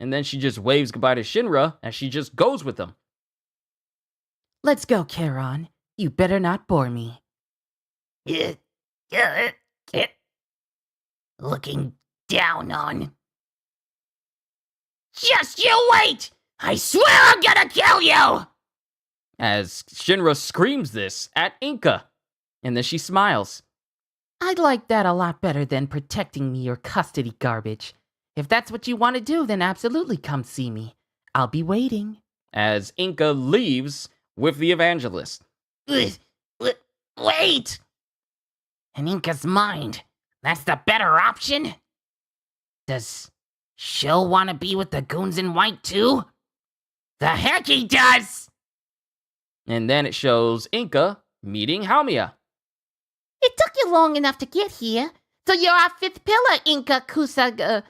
[SPEAKER 1] And then she just waves goodbye to Shinra as she just goes with him.
[SPEAKER 2] Let's go, Charon. You better not bore me.
[SPEAKER 3] Looking down on. Just you wait! I swear I'm gonna kill you!
[SPEAKER 1] As Shinra screams this at Inca. And then she smiles.
[SPEAKER 2] I'd like that a lot better than protecting me or custody garbage. If that's what you want to do, then absolutely come see me. I'll be waiting.
[SPEAKER 1] As Inca leaves with the evangelist.
[SPEAKER 3] Wait! In Inca's mind, that's the better option? Does Shill want to be with the goons in white too? The heck he does!
[SPEAKER 1] And then it shows Inca meeting Haumia.
[SPEAKER 2] It took you long enough to get here. So you're our fifth pillar, Inca
[SPEAKER 1] Kasugatani.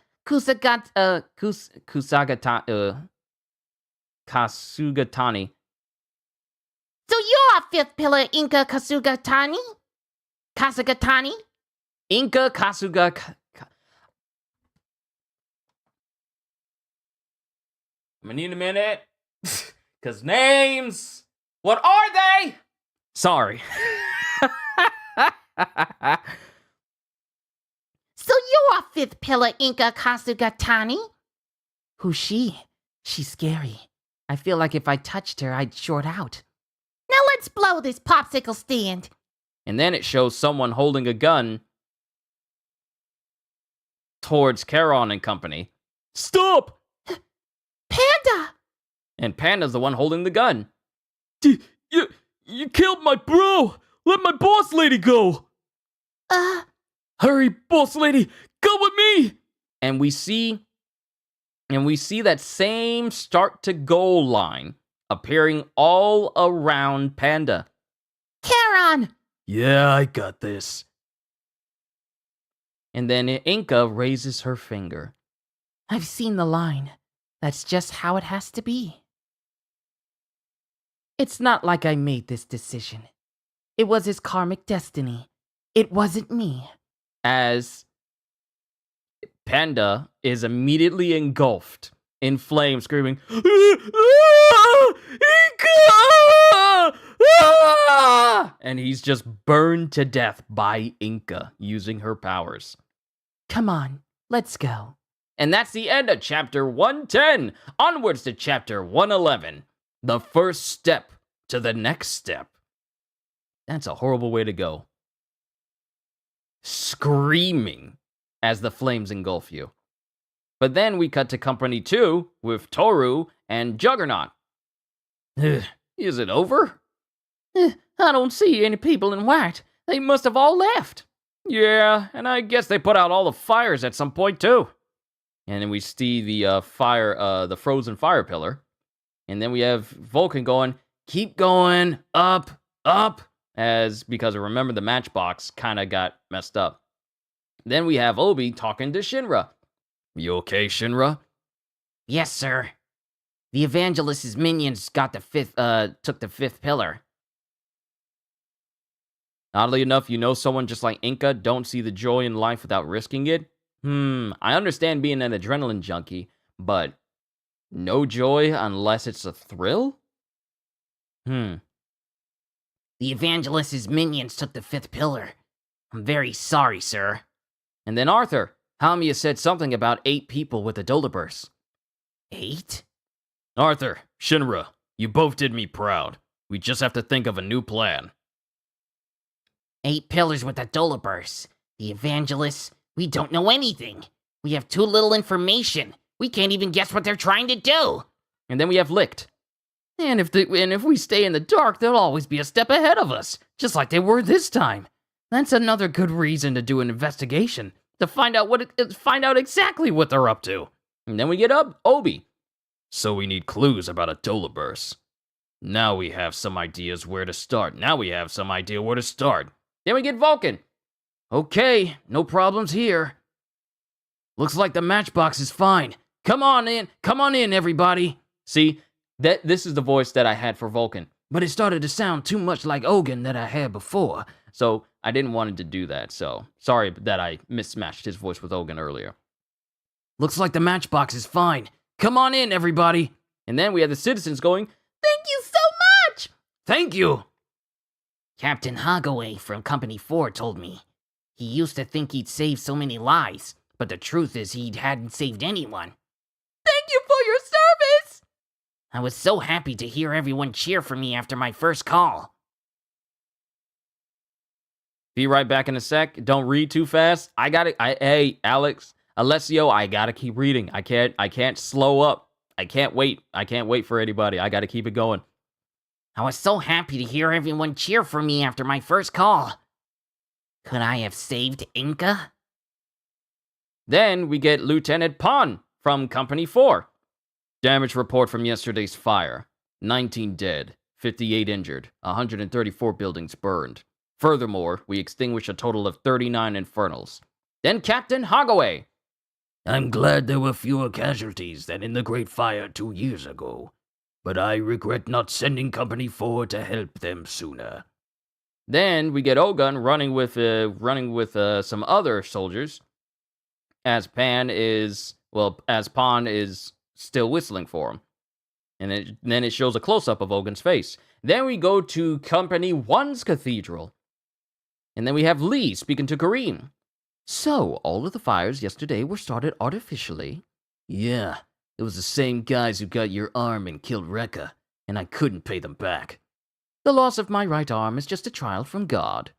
[SPEAKER 2] So you're our fifth pillar, Inca Kasugatani? Kasugatani?
[SPEAKER 1] Inca Kasuga. I'm gonna need a minute. Because names. What are they? Sorry.
[SPEAKER 2] So you're our fifth pillar, Inca Kasugatani? Who's she? She's scary. I feel like if I touched her, I'd short out. Now let's blow this popsicle stand.
[SPEAKER 1] And then it shows someone holding a gun towards Charon and company. Stop!
[SPEAKER 2] Panda!
[SPEAKER 1] And Panda's the one holding the gun. You killed my bro! Let my boss lady go! Hurry, boss lady! Go with me! And we see that same start to goal line appearing all around Panda.
[SPEAKER 2] Charon!
[SPEAKER 1] Yeah, I got this. And then Inca raises her finger.
[SPEAKER 2] I've seen the line. That's just how it has to be. It's not like I made this decision. It was his karmic destiny. It wasn't me.
[SPEAKER 1] As Panda is immediately engulfed in flames, screaming, "Ah! Inca! Ah!" And he's just burned to death by Inca using her powers.
[SPEAKER 2] Come on, let's go.
[SPEAKER 1] And that's the end of chapter 110. Onwards to chapter 111. The first step to the next step. That's a horrible way to go. Screaming as the flames engulf you. But then we cut to Company 2 with Toru and Juggernaut. Is it over?
[SPEAKER 2] I don't see any people in white. They must have all left.
[SPEAKER 1] Yeah, and I guess they put out all the fires at some point too. And then we see the the frozen fire pillar. And then we have Vulcan going, keep going, up, up. Because remember the matchbox kind of got messed up. Then we have Obi talking to Shinra. You okay, Shinra?
[SPEAKER 3] Yes, sir. The evangelist's minions took the fifth pillar.
[SPEAKER 1] Oddly enough, you know someone just like Inca don't see the joy in life without risking it? I understand being an adrenaline junkie, but no joy unless it's a thrill?
[SPEAKER 3] The evangelist's minions took the fifth pillar. I'm very sorry, sir.
[SPEAKER 1] And then Arthur, Haumia said something about 8 people with a Doloburs.
[SPEAKER 3] 8?
[SPEAKER 4] Arthur, Shinra, you both did me proud. We just have to think of a new plan.
[SPEAKER 3] 8 pillars with a Doloburs. The evangelists, we don't know anything. We have too little information. We can't even guess what they're trying to do.
[SPEAKER 1] And then we have Licht.
[SPEAKER 2] And if we stay in the dark, they'll always be a step ahead of us, just like they were this time. That's another good reason to do an investigation, to find out exactly what they're up to.
[SPEAKER 1] And then we get Obi.
[SPEAKER 4] So we need clues about a Doloburs. Now we have some ideas where to start.
[SPEAKER 1] Then we get Vulcan. Okay, no problems here. Looks like the matchbox is fine. Come on in, everybody. See, this is the voice that I had for Vulcan.
[SPEAKER 4] but it started to sound too much like Ogun that I had before.
[SPEAKER 1] So I didn't want him to do that, so sorry that I mismatched his voice with Ogun earlier.
[SPEAKER 4] Looks like the matchbox is fine. Come on in, everybody.
[SPEAKER 1] And then we had the citizens going,
[SPEAKER 2] Thank you so much!
[SPEAKER 4] Thank you.
[SPEAKER 3] Captain Hogaway from Company 4 told me. He used to think he'd saved so many lives, but the truth is he hadn't saved anyone.
[SPEAKER 2] Thank you for your service!
[SPEAKER 3] I was so happy to hear everyone cheer for me after my first call.
[SPEAKER 1] be right back in a sec. Don't read too fast. Hey, Alex, Alessio, I gotta keep reading. I can't slow up. I can't wait for anybody. I gotta keep it going.
[SPEAKER 3] I was so happy to hear everyone cheer for me after my first call. Could I have saved Inca?
[SPEAKER 1] Then we get Lieutenant Pon from Company 4. Damage report from yesterday's fire. 19 dead, 58 injured, 134 buildings burned. Furthermore, we extinguished a total of 39 infernals. Then Captain Hogaway.
[SPEAKER 4] I'm glad there were fewer casualties than in the Great Fire 2 years ago, but I regret not sending Company 4 to help them sooner.
[SPEAKER 1] Then we get Ogun running with some other soldiers, as Pon is still whistling for him. And then it shows a close-up of Ogun's face. Then we go to Company 1's cathedral. And then we have Lee speaking to Kareem. So, all of the fires yesterday were started artificially?
[SPEAKER 4] Yeah, it was the same guys who got your arm and killed Rekka, and I couldn't pay them back.
[SPEAKER 1] The loss of my right arm is just a trial from God.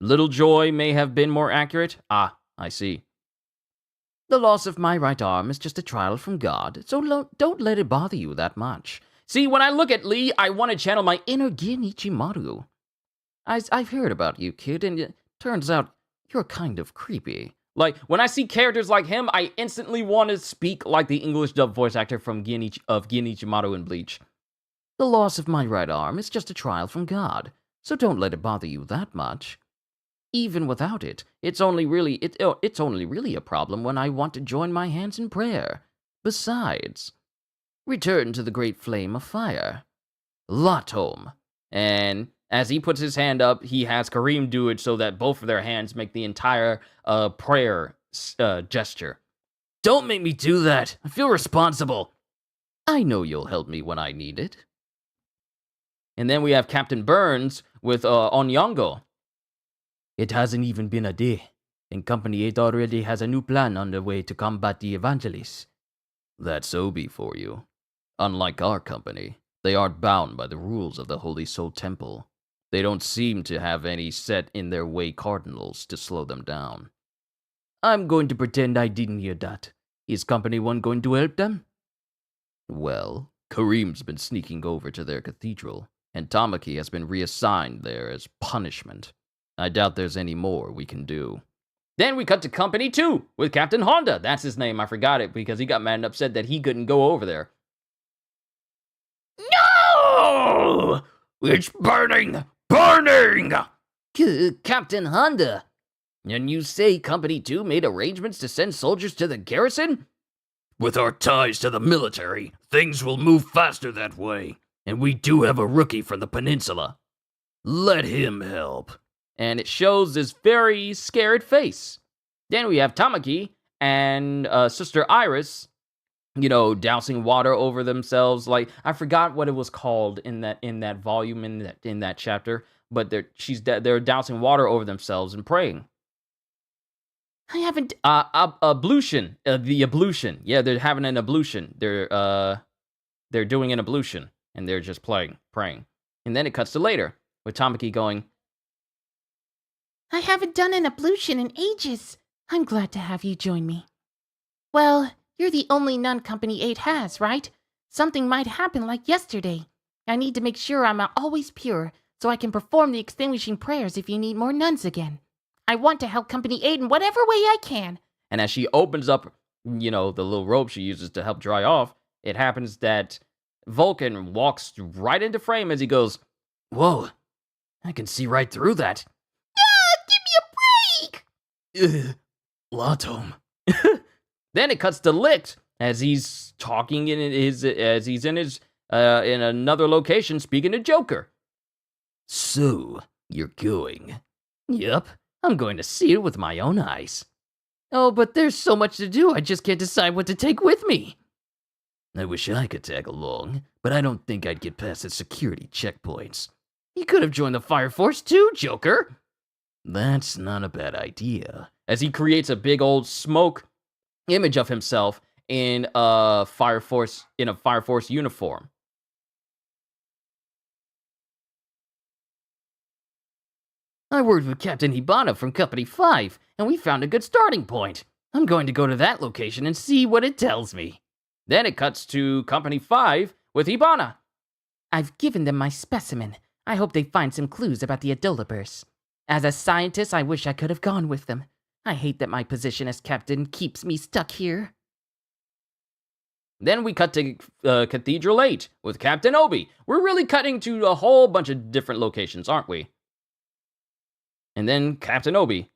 [SPEAKER 1] Little Joy may have been more accurate. Ah, I see. The loss of my right arm is just a trial from God, so don't let it bother you that much. See, when I look at Lee, I want to channel my inner Genichimaru. I've heard about you, kid, and it turns out you're kind of creepy. Like, when I see characters like him, I instantly want to speak like the English dub voice actor from Genichimaru in Bleach. The loss of my right arm is just a trial from God, so don't let it bother you that much. Even without it, it's only really a problem when I want to join my hands in prayer. Besides, return to the great flame of fire. Latom. And as he puts his hand up, he has Kareem do it so that both of their hands make the entire prayer gesture.
[SPEAKER 4] Don't make me do that. I feel responsible.
[SPEAKER 1] I know you'll help me when I need it. And then we have Captain Burns with Onyango. It hasn't even been a day, and Company 8 already has a new plan underway to combat the Evangelists. That's Obi for you. Unlike our company, they aren't bound by the rules of the Holy Soul Temple. They don't seem to have any set in their way cardinals to slow them down. I'm going to pretend I didn't hear that. Is Company 1 going to help them? Well, Kareem's been sneaking over to their cathedral, and Tamaki has been reassigned there as punishment. I doubt there's any more we can do. Then we cut to Company 2 with Captain Honda. That's his name. I forgot it because he got mad and upset that he couldn't go over there.
[SPEAKER 4] No! It's burning! Burning!
[SPEAKER 3] Captain Honda. And you say Company 2 made arrangements to send soldiers to the garrison?
[SPEAKER 4] With our ties to the military, things will move faster that way. And we do have a rookie from the peninsula. Let him help.
[SPEAKER 1] And it shows this very scared face. Then we have Tamaki and Sister Iris, dousing water over themselves. Like, I forgot what it was called in that volume in that chapter, but they're dousing water over themselves and praying.
[SPEAKER 2] I haven't.
[SPEAKER 1] Ablution. The ablution. Yeah, they're having an ablution. They're doing an ablution, and they're just praying. And then it cuts to later with Tamaki going,
[SPEAKER 2] I haven't done an ablution in ages. I'm glad to have you join me. Well, you're the only nun Company 8 has, right? Something might happen like yesterday. I need to make sure I'm always pure, so I can perform the extinguishing prayers if you need more nuns again. I want to help Company 8 in whatever way I can.
[SPEAKER 1] And as she opens up, the little robe she uses to help dry off, it happens that Vulcan walks right into frame as he goes,
[SPEAKER 4] Whoa, I can see right through that. Latom.
[SPEAKER 1] Then it cuts to Lit as he's talking in his in another location speaking to Joker.
[SPEAKER 4] So, you're going.
[SPEAKER 3] Yup, I'm going to see it with my own eyes. Oh, but there's so much to do, I just can't decide what to take with me.
[SPEAKER 4] I wish I could tag along, but I don't think I'd get past the security checkpoints.
[SPEAKER 3] You could have joined the Fire Force too, Joker.
[SPEAKER 4] That's not a bad idea.
[SPEAKER 1] As he creates a big old smoke image of himself in a Fire Force uniform.
[SPEAKER 3] I worked with Captain Hibana from Company 5, and we found a good starting point. I'm going to go to that location and see what it tells me.
[SPEAKER 1] Then it cuts to Company 5 with Hibana.
[SPEAKER 2] I've given them my specimen. I hope they find some clues about the Adolabers. As a scientist, I wish I could have gone with them. I hate that my position as captain keeps me stuck here.
[SPEAKER 1] Then we cut to Cathedral 8 with Captain Obi. We're really cutting to a whole bunch of different locations, aren't we? And then Captain Obi.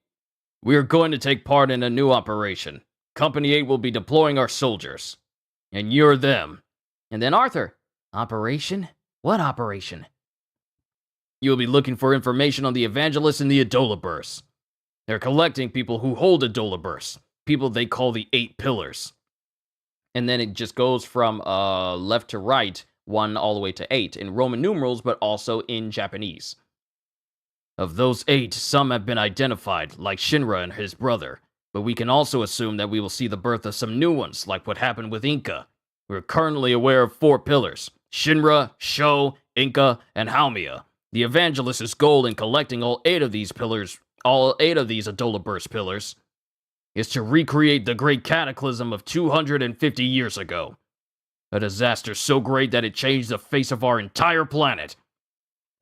[SPEAKER 4] We are going to take part in a new operation. Company 8 will be deploying our soldiers. And you're them.
[SPEAKER 1] And then Arthur. Operation? What operation?
[SPEAKER 4] You'll be looking for information on the Evangelists and the Adolabers. They're collecting people who hold Adolabers, people they call the 8 Pillars.
[SPEAKER 1] And then it just goes from left to right, 1 all the way to 8, in Roman numerals, but also in Japanese.
[SPEAKER 4] Of those 8, some have been identified, like Shinra and his brother, but we can also assume that we will see the birth of some new ones, like what happened with Inca. We're currently aware of 4 pillars: Shinra, Sho, Inca, and Haumea. The Evangelist's goal in collecting all 8 of these Adolabers pillars, is to recreate the great cataclysm of 250 years ago. A disaster so great that it changed the face of our entire planet.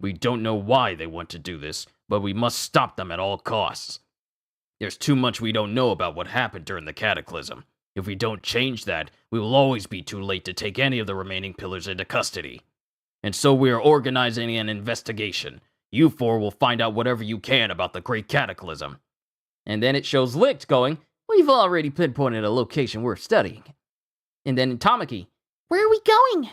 [SPEAKER 4] We don't know why they want to do this, but we must stop them at all costs. There's too much we don't know about what happened during the cataclysm. If we don't change that, we will always be too late to take any of the remaining pillars into custody. And so we are organizing an investigation. You 4 will find out whatever you can about the great cataclysm.
[SPEAKER 1] And then it shows Licht going, we've already pinpointed a location we're studying. And then Tamaki,
[SPEAKER 2] Where are we going?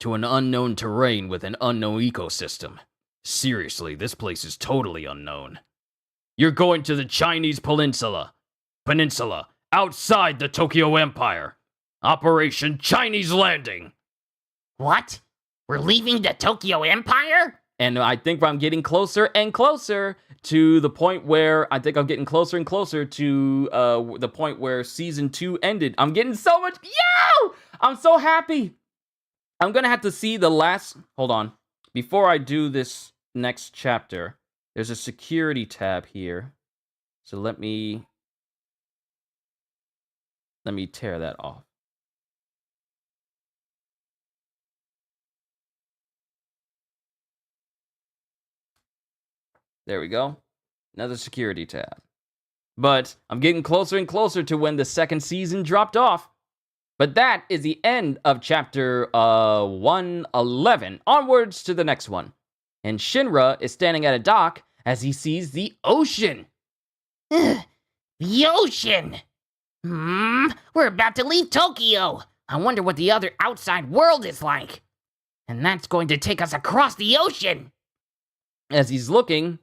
[SPEAKER 4] To an unknown terrain with an unknown ecosystem. Seriously, this place is totally unknown. You're going to the Chinese Peninsula, outside the Tokyo Empire. Operation Chinese Landing.
[SPEAKER 3] What? We're leaving the Tokyo Empire?
[SPEAKER 1] And I think I'm getting closer and closer to the point where the point where season 2 ended. I'm getting so much. Yo! I'm so happy. I'm going to have to see the last. Hold on. Before I do this next chapter, there's a security tab here. So let me tear that off. There we go. Another security tab. But I'm getting closer and closer to when the second season dropped off. But that is the end of chapter 111. Onwards to the next one. And Shinra is standing at a dock as he sees the ocean.
[SPEAKER 3] The ocean! We're about to leave Tokyo. I wonder what the other outside world is like. And that's going to take us across the ocean.
[SPEAKER 1] As he's looking,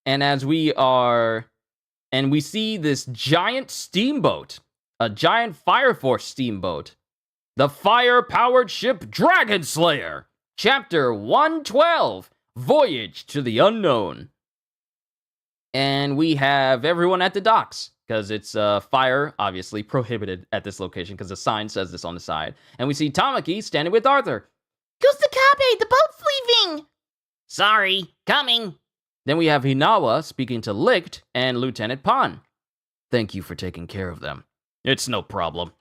[SPEAKER 1] and we see this giant steamboat, a giant Fire Force steamboat, the fire-powered ship Dragon Slayer, chapter 112, Voyage to the Unknown. And we have everyone at the docks, because it's fire, obviously, prohibited at this location, because the sign says this on the side. And we see Tamaki standing with Arthur.
[SPEAKER 2] Kusakabe, the boat's leaving!
[SPEAKER 3] Sorry, coming.
[SPEAKER 1] Then we have Hinawa speaking to Licht and Lieutenant Pan.
[SPEAKER 4] Thank you for taking care of them. It's no problem.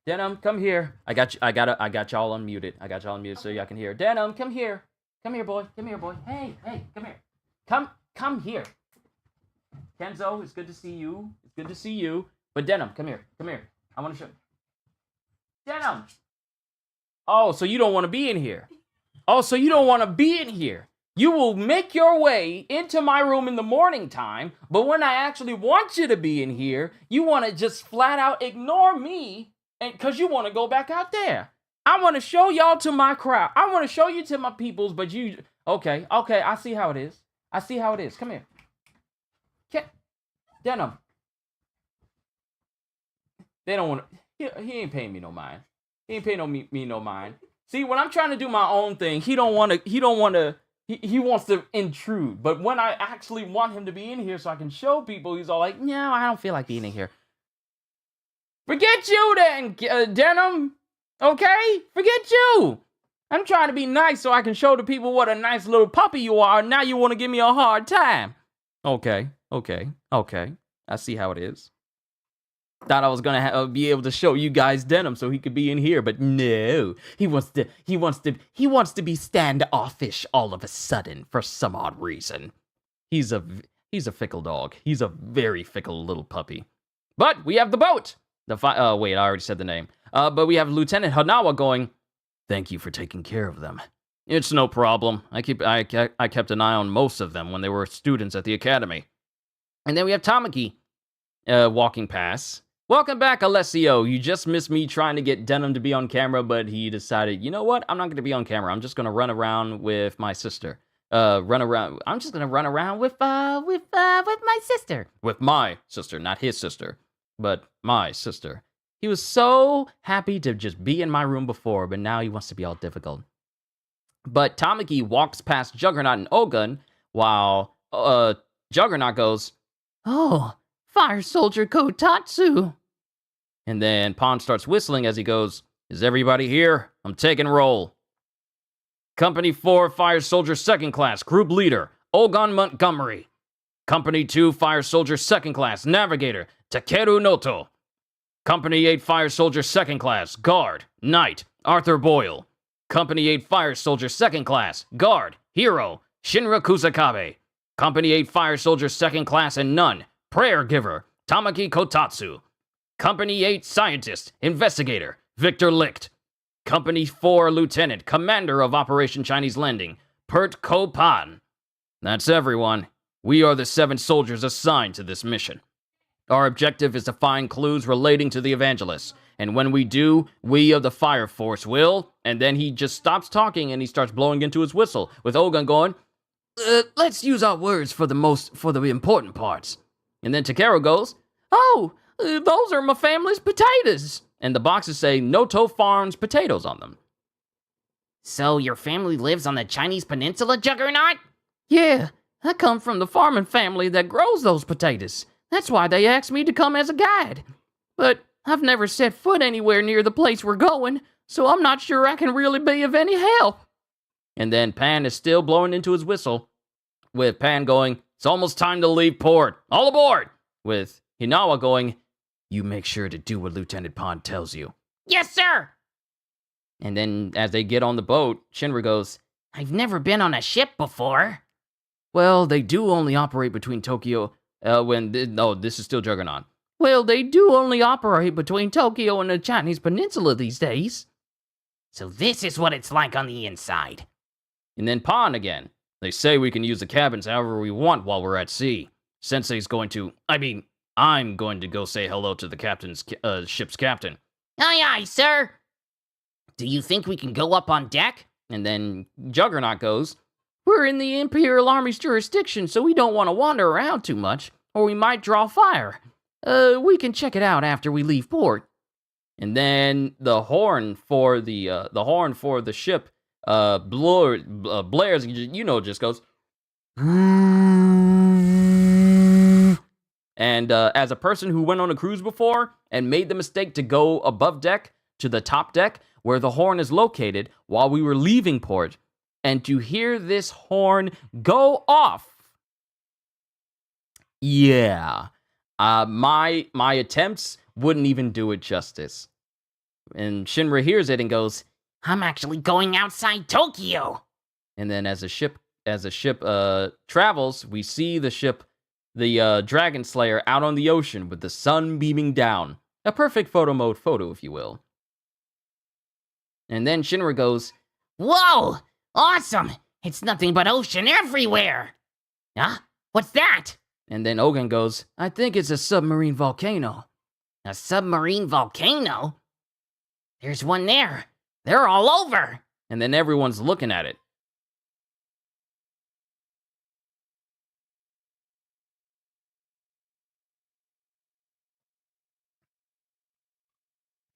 [SPEAKER 1] Denim, come here. I got y'all unmuted. So y'all can hear. Denim, come here. Come here, boy. Come here, boy. Hey, come here. Come here. Kenzo, it's good to see you. It's good to see you. But Denim, come here. Come here. I want to show you. Denim! Oh, so you don't want to be in here. Oh, so you don't want to be in here. You will make your way into my room in the morning time, but when I actually want you to be in here, you want to just flat out ignore me because you want to go back out there. I want to show y'all to my crowd. I want to show you to my peoples, but you... Okay, I see how it is. I see how it is. Come here. Denim. They don't want to... He ain't paying me no mind. He ain't paying me no mind. See, when I'm trying to do my own thing, he wants to intrude. But when I actually want him to be in here so I can show people, he's all like, no, I don't feel like being in here. Forget you then, Denim. Okay? Forget you. I'm trying to be nice so I can show the people what a nice little puppy you are. Now you want to give me a hard time. Okay. I see how it is. Thought I was gonna be able to show you guys Denim so he could be in here, but no. He wants to be standoffish all of a sudden for some odd reason. He's a fickle dog. He's a very fickle little puppy. But we have the boat. Wait, I already said the name. But we have Lieutenant Hanawa going, thank you for taking care of them. It's no problem. I kept an eye on most of them when they were students at the academy. And then we have Tamaki walking past. Welcome back, Alessio. You just missed me trying to get Denim to be on camera, but he decided, you know what? I'm not going to be on camera. I'm just going to run around with my sister. I'm just going to run around with my sister. With my sister, not his sister, but my sister. He was so happy to just be in my room before, but now he wants to be all difficult. But Tamaki walks past Juggernaut and Ogun while Juggernaut goes, oh, Fire Soldier Kotatsu. And then Pond starts whistling as he goes, is everybody here? I'm taking roll. Company 4, Fire Soldier 2nd Class, Group Leader, Ogun Montgomery. Company 2, Fire Soldier 2nd Class, Navigator, Takeru Noto. Company 8, Fire Soldier 2nd Class, Guard, Knight, Arthur Boyle. Company 8, Fire Soldier 2nd Class, Guard, Hero, Shinra Kusakabe. Company 8, Fire Soldier 2nd Class and Nun, Prayer Giver, Tamaki Kotatsu. Company 8, Scientist, Investigator, Victor Licht. Company 4, Lieutenant, Commander of Operation Chinese Landing, Pert Ko Pan. That's everyone. We are the 7 soldiers assigned to this mission. Our objective is to find clues relating to the evangelists, and when we do, we of the Fire Force will, and then he just stops talking and he starts blowing into his whistle, with Ogun going, let's use our words for the important parts. And then Takeru goes, oh, those are my family's potatoes. And the boxes say Noto Farms potatoes on them.
[SPEAKER 3] So your family lives on the Chinese peninsula, Juggernaut?
[SPEAKER 2] Yeah, I come from the farming family that grows those potatoes. That's why they asked me to come as a guide. But I've never set foot anywhere near the place we're going, so I'm not sure I can really be of any help.
[SPEAKER 1] And then Pan is still blowing into his whistle, with Pan going, it's almost time to leave port. All aboard! With Hinawa going, you make sure to do what Lieutenant Pond tells you.
[SPEAKER 3] Yes, sir!
[SPEAKER 1] And then as they get on the boat, Shinra goes,
[SPEAKER 3] I've never been on a ship before.
[SPEAKER 1] well, they do only operate between Tokyo, this is still Juggernaut.
[SPEAKER 2] Well, they do only operate between Tokyo and the Chinese peninsula these days.
[SPEAKER 3] So this is what it's like on the inside.
[SPEAKER 1] And then Pond again. They say we can use the cabins however we want while we're at sea. I'm going to go say hello to the ship's captain.
[SPEAKER 3] Aye, aye, sir. Do you think we can go up on deck?
[SPEAKER 1] And then Juggernaut goes,
[SPEAKER 2] We're in the Imperial Army's jurisdiction, so we don't want to wander around too much, or we might draw fire. We can check it out after we leave port.
[SPEAKER 1] And then the horn for the ship blares, just goes. And as a person who went on a cruise before and made the mistake to go above deck to the top deck where the horn is located while we were leaving port, and to hear this horn go off, yeah, my attempts wouldn't even do it justice. And Shinra hears it and goes,
[SPEAKER 3] I'm actually going outside Tokyo.
[SPEAKER 1] And then as the ship travels, we see the ship the Dragon Slayer out on the ocean with the sun beaming down. A perfect photo mode photo, if you will. And then Shinra goes,
[SPEAKER 3] Whoa! Awesome! It's nothing but ocean everywhere! Huh? What's that?
[SPEAKER 1] and then Ogun goes, I think it's a submarine volcano.
[SPEAKER 3] A submarine volcano? There's one there. They're all over.
[SPEAKER 1] And then everyone's looking at it.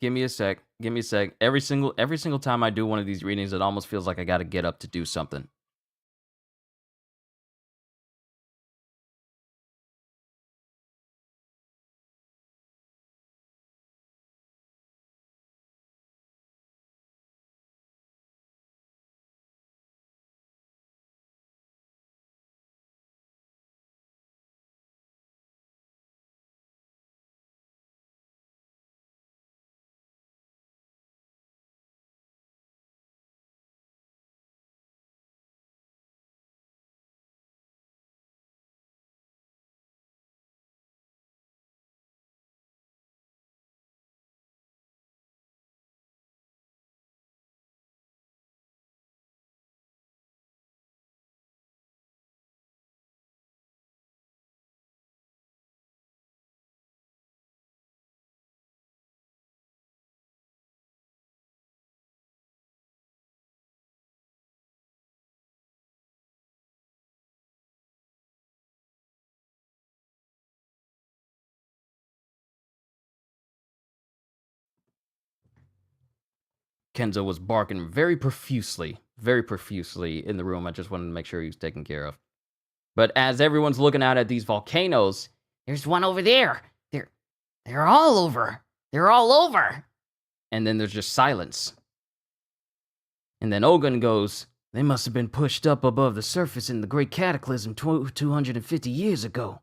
[SPEAKER 1] Give me a sec. Every single time I do one of these readings, it almost feels like I gotta get up to do something. Kenzo was barking very profusely in the room. I just wanted to make sure he was taken care of. But as everyone's looking out at these volcanoes,
[SPEAKER 3] There's one over there. They're all over. They're all over.
[SPEAKER 1] and then there's just silence. And then Ogun goes, they must have been pushed up above the surface in the Great Cataclysm 250 years ago.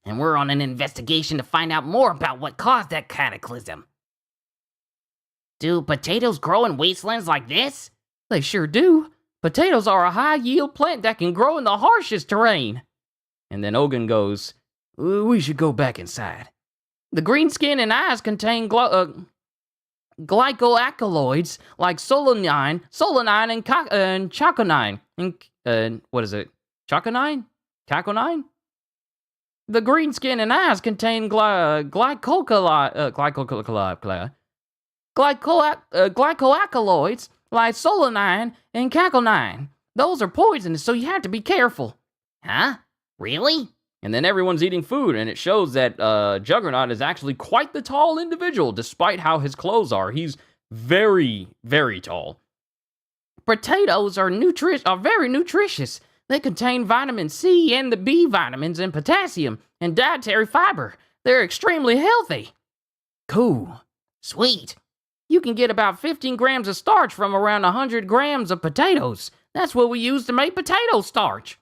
[SPEAKER 3] And we're on an investigation to find out more about what caused that cataclysm. Do potatoes grow in wastelands like this?
[SPEAKER 1] They sure do. Potatoes are a high-yield plant that can grow in the harshest terrain. And then Ogun goes, we should go back inside. The green skin and eyes contain glycoalkaloids like solanine and chaconine. And what is it? Chaconine? Caconine? The green skin and eyes contain glycoalkaloids like solanine and caconine. Those are poisonous, so you have to be careful.
[SPEAKER 3] Huh? Really?
[SPEAKER 1] And then everyone's eating food, and it shows that Juggernaut is actually quite the tall individual, despite how his clothes are. He's very, very tall. Potatoes are very nutritious. They contain vitamin C and the B vitamins and potassium and dietary fiber. They're extremely healthy. Cool.
[SPEAKER 3] Sweet.
[SPEAKER 1] You can get about 15 grams of starch from around 100 grams of potatoes. That's what we use to make potato starch.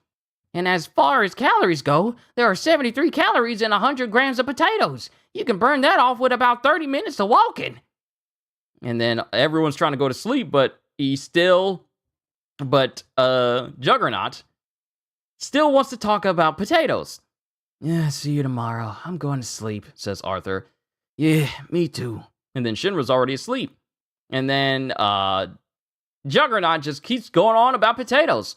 [SPEAKER 1] And as far as calories go, there are 73 calories in 100 grams of potatoes. You can burn that off with about 30 minutes of walking. And then everyone's trying to go to sleep, but Juggernaut still wants to talk about potatoes. Yeah, see you tomorrow. I'm going to sleep, says Arthur. Yeah, me too. And then Shinra's already asleep. And then Juggernaut just keeps going on about potatoes.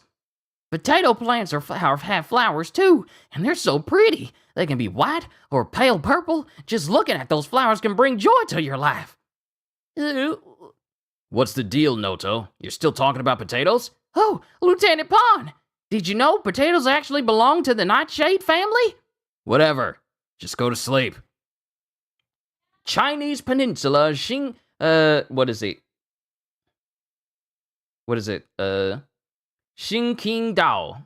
[SPEAKER 1] Potato plants have flowers too, and they're so pretty. They can be white or pale purple. Just looking at those flowers can bring joy to your life. What's the deal, Noto? You're still talking about potatoes? Oh, Lieutenant Pond! Did you know potatoes actually belong to the nightshade family? Whatever. Just go to sleep. Chinese Peninsula, what is it? Xingqing Dao.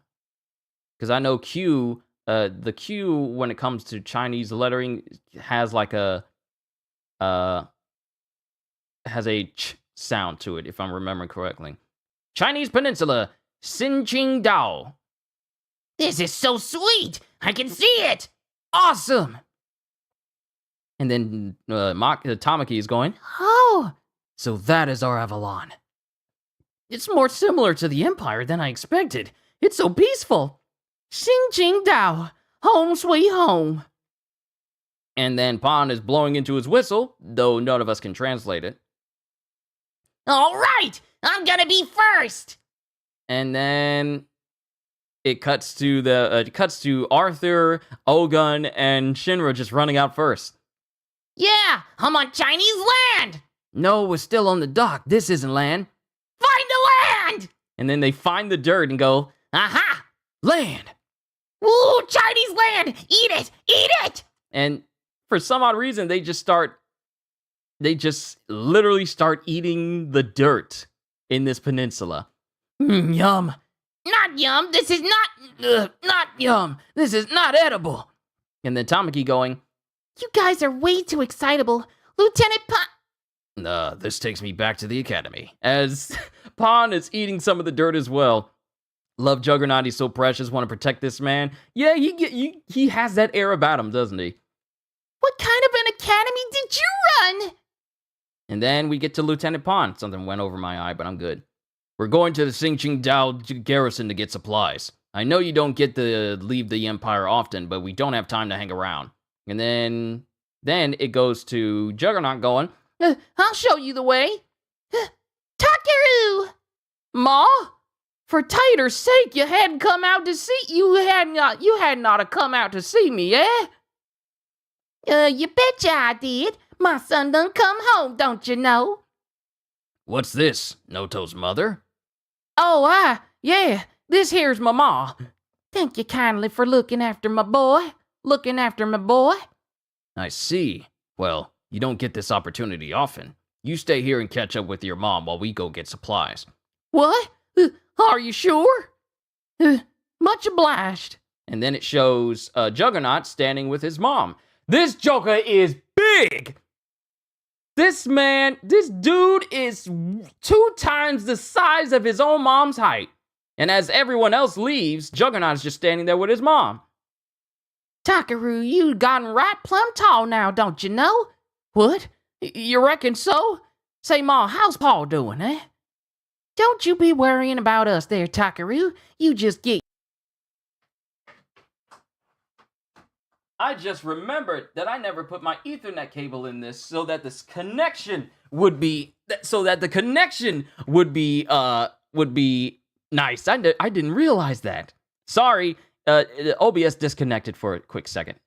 [SPEAKER 1] Because I know Q, the Q when it comes to Chinese lettering has like has a ch sound to it, if I'm remembering correctly. Chinese Peninsula, Xinqing Dao.
[SPEAKER 3] This is so sweet. I can see it.
[SPEAKER 1] Awesome. And then Tamaki is going,
[SPEAKER 2] Oh,
[SPEAKER 1] so that is our Avalon. It's more similar to the Empire than I expected. It's so peaceful. Xinqing Dao.
[SPEAKER 2] Home sweet home.
[SPEAKER 1] And then Pon is blowing into his whistle, though none of us can translate it.
[SPEAKER 3] All right, I'm gonna be first.
[SPEAKER 1] And then it cuts to Arthur, Ogun, and Shinra just running out first.
[SPEAKER 3] Yeah, I'm on Chinese land.
[SPEAKER 1] No, we're still on the dock. This isn't land.
[SPEAKER 3] Find the land.
[SPEAKER 1] And then they find the dirt and go,
[SPEAKER 3] Aha!
[SPEAKER 1] land!
[SPEAKER 3] Ooh, Chinese land. Eat it. Eat it.
[SPEAKER 1] And for some odd reason, they just literally start eating the dirt in this peninsula.
[SPEAKER 2] Yum.
[SPEAKER 3] Not yum. This is not
[SPEAKER 2] Yum. This is not edible.
[SPEAKER 1] And then Tamaki going,
[SPEAKER 2] You guys are way too excitable. Lieutenant
[SPEAKER 4] This takes me back to the academy.
[SPEAKER 1] as Pon is eating some of the dirt as well. Love Juggernaut, he's so precious, want to protect this man. Yeah, he has that air about him, doesn't he?
[SPEAKER 2] What kind of an academy did you run?
[SPEAKER 1] And then we get to Lieutenant Pon. Something went over my eye, but I'm good. We're going to the Xingqing Dao garrison to get supplies. I know you don't get to leave the Empire often, but we don't have time to hang around. And then it goes to Juggernaut going,
[SPEAKER 2] I'll show you the way. Takeru! Ma? For Tater's sake, you hadn't come out to see... You had not to come out to see me, eh? You betcha I did. My son done come home, don't you know?
[SPEAKER 4] What's this? Noto's mother?
[SPEAKER 2] Oh, yeah, this here's my ma. Thank you kindly for looking after my boy.
[SPEAKER 4] I see. Well, you don't get this opportunity often. You stay here and catch up with your mom while we go get supplies.
[SPEAKER 2] What? Are you sure? Much obliged.
[SPEAKER 1] and then it shows Juggernaut standing with his mom. This Joker is big! This dude is 2 times the size of his own mom's height. And as everyone else leaves, Juggernaut is just standing there with his mom.
[SPEAKER 2] Takeru, you gotten right plumb tall now, don't you know? What? You reckon so? Say, Ma, how's Paul doing, eh? Don't you be worrying about us there, Takeru. You just get...
[SPEAKER 1] I just remembered that I never put my Ethernet cable in this so that this connection would be nice. I didn't realize that. Sorry, OBS disconnected for a quick second.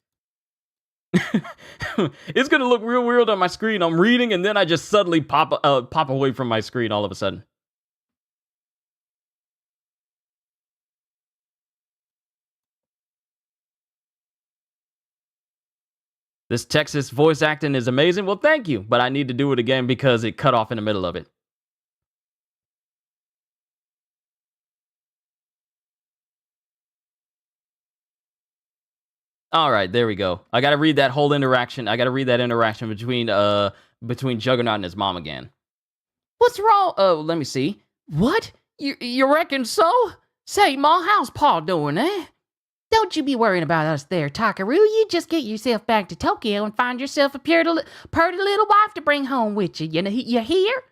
[SPEAKER 1] It's gonna look real weird on my screen. I'm reading and then I just suddenly pop away from my screen all of a sudden. This Texas voice acting is amazing. Well, thank you, but I need to do it again because it cut off in the middle of it. All right, there we go. I got to read that whole interaction. I got to read that interaction between Juggernaut and his mom again. What's wrong? Oh, let me see. What? You reckon so? Say, Ma, how's Paul doing, eh?
[SPEAKER 2] Don't you be worrying about us there, Takeru. You just get yourself back to Tokyo and find yourself a purty little wife to bring home with you. You hear?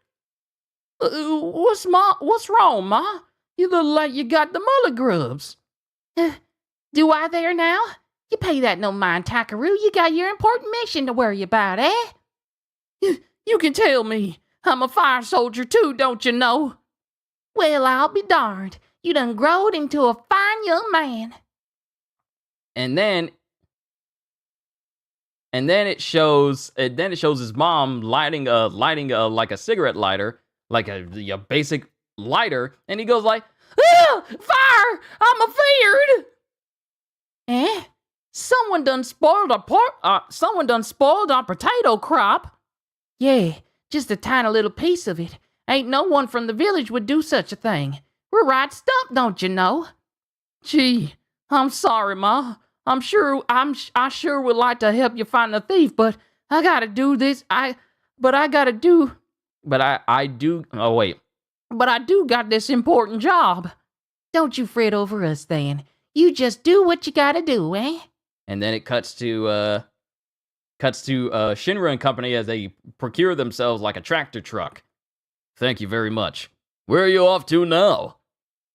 [SPEAKER 1] What's wrong, Ma? You look like you got the mullet grubs.
[SPEAKER 2] Do I there now? You pay that no mind, Takeru. You got your important mission to worry about, eh?
[SPEAKER 1] You can tell me. I'm a fire soldier too, don't you know?
[SPEAKER 2] Well, I'll be darned. You done growed into a fine young man.
[SPEAKER 1] And then it shows his mom lighting like a cigarette lighter, like a basic lighter, and he goes like, "Ah, fire! I'm afeared."
[SPEAKER 2] Eh?
[SPEAKER 1] Someone done spoiled our potato crop.
[SPEAKER 2] Yeah, just a tiny little piece of it. Ain't no one from the village would do such a thing. We're right stumped, don't you know?
[SPEAKER 1] Gee, I'm sorry, Ma. I sure would like to help you find the thief, but I gotta do this. But I do got this important job.
[SPEAKER 2] Don't you fret over us then. You just do what you gotta do, eh?
[SPEAKER 1] And then it cuts to Shinra and company as they procure themselves like a tractor truck.
[SPEAKER 4] Thank you very much. Where are you off to now?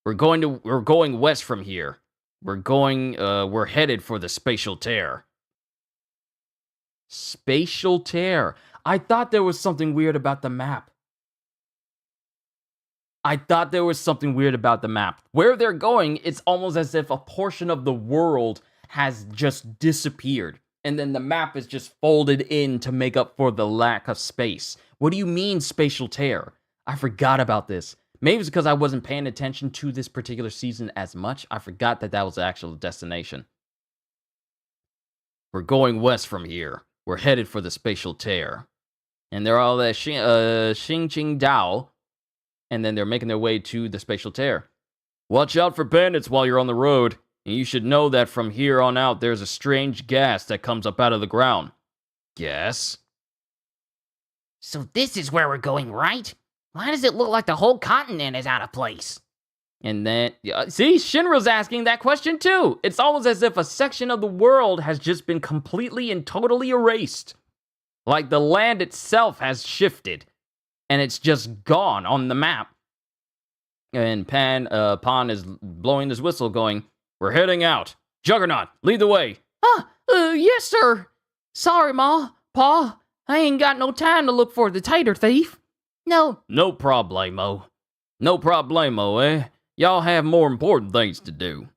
[SPEAKER 1] We're going west from here.
[SPEAKER 4] we're headed for the spatial tear.
[SPEAKER 1] Spatial tear. I thought there was something weird about the map. Where they're going, it's almost as if a portion of the world has just disappeared. And then the map is just folded in to make up for the lack of space. What do you mean, spatial tear? I forgot about this. Maybe it's because I wasn't paying attention to this particular season as much. I forgot that that was the actual destination.
[SPEAKER 4] We're going west from here. We're headed for the spatial tear.
[SPEAKER 1] And they're all at Xing Dao. And then they're making their way to the spatial tear.
[SPEAKER 4] Watch out for bandits while you're on the road. And you should know that from here on out, there's a strange gas that comes up out of the ground. Gas?
[SPEAKER 3] So this is where we're going, right? Why does it look like the whole continent is out of place?
[SPEAKER 1] And then, see, Shinra's asking that question too. It's almost as if a section of the world has just been completely and totally erased. Like the land itself has shifted. And it's just gone on the map. And Pan is blowing his whistle going,
[SPEAKER 4] we're heading out. Juggernaut, lead the way.
[SPEAKER 2] Yes, sir. Sorry, Ma. Pa, I ain't got no time to look for the tater thief. No.
[SPEAKER 4] No problemo. No problemo, eh? Y'all have more important things to do.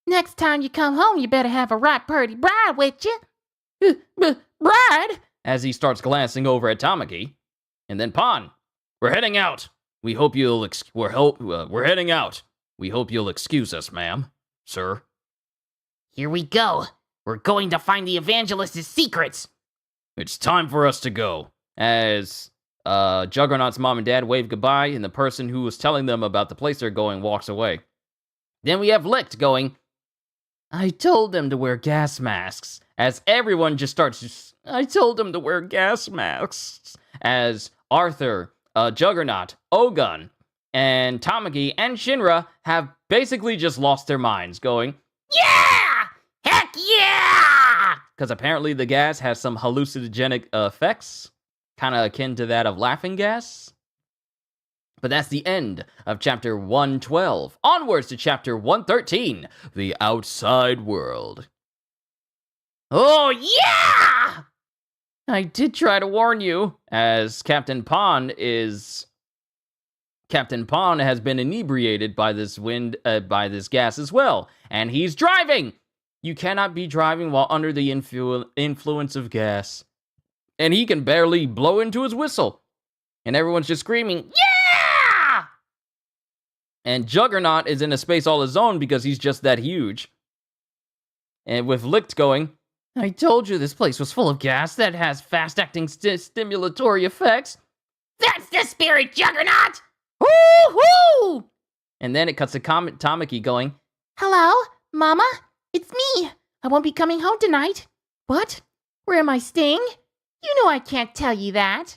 [SPEAKER 2] Next time you come home, you better have a right purty bride with you. Bride?
[SPEAKER 1] As he starts glancing over at Tamaki.
[SPEAKER 4] And then Pan, we're heading out. We hope you'll we're heading out. We hope you'll excuse us, ma'am. Sir.
[SPEAKER 3] Here we go. We're going to find the evangelist's secrets.
[SPEAKER 4] It's time for us to go.
[SPEAKER 1] As Juggernaut's mom and dad wave goodbye, and the person who was telling them about the place they're going walks away. Then we have Licht going, I told them to wear gas masks. As everyone just starts, I told them to wear gas masks. As Arthur, Juggernaut, Ogun, and Tamaki and Shinra have basically just lost their minds, going,
[SPEAKER 3] Yeah! Heck yeah!
[SPEAKER 1] Because apparently the gas has some hallucinogenic effects, kind of akin to that of laughing gas. But that's the end of chapter 112. Onwards to chapter 113, The Outside World.
[SPEAKER 3] Oh, yeah!
[SPEAKER 1] I did try to warn you, as Captain Pond has been inebriated by this gas as well, and he's driving. You cannot be driving while under the influence of gas. And he can barely blow into his whistle. And everyone's just screaming, yeah! And Juggernaut is in a space all his own because he's just that huge. And with Licht going, I told you this place was full of gas that has fast-acting stimulatory effects.
[SPEAKER 3] That's the spirit, Juggernaut!
[SPEAKER 2] Woo-hoo!
[SPEAKER 1] And then it cuts to Tamaki going,
[SPEAKER 2] Hello, Mama? It's me. I won't be coming home tonight. What? Where am I staying? You know I can't tell you that.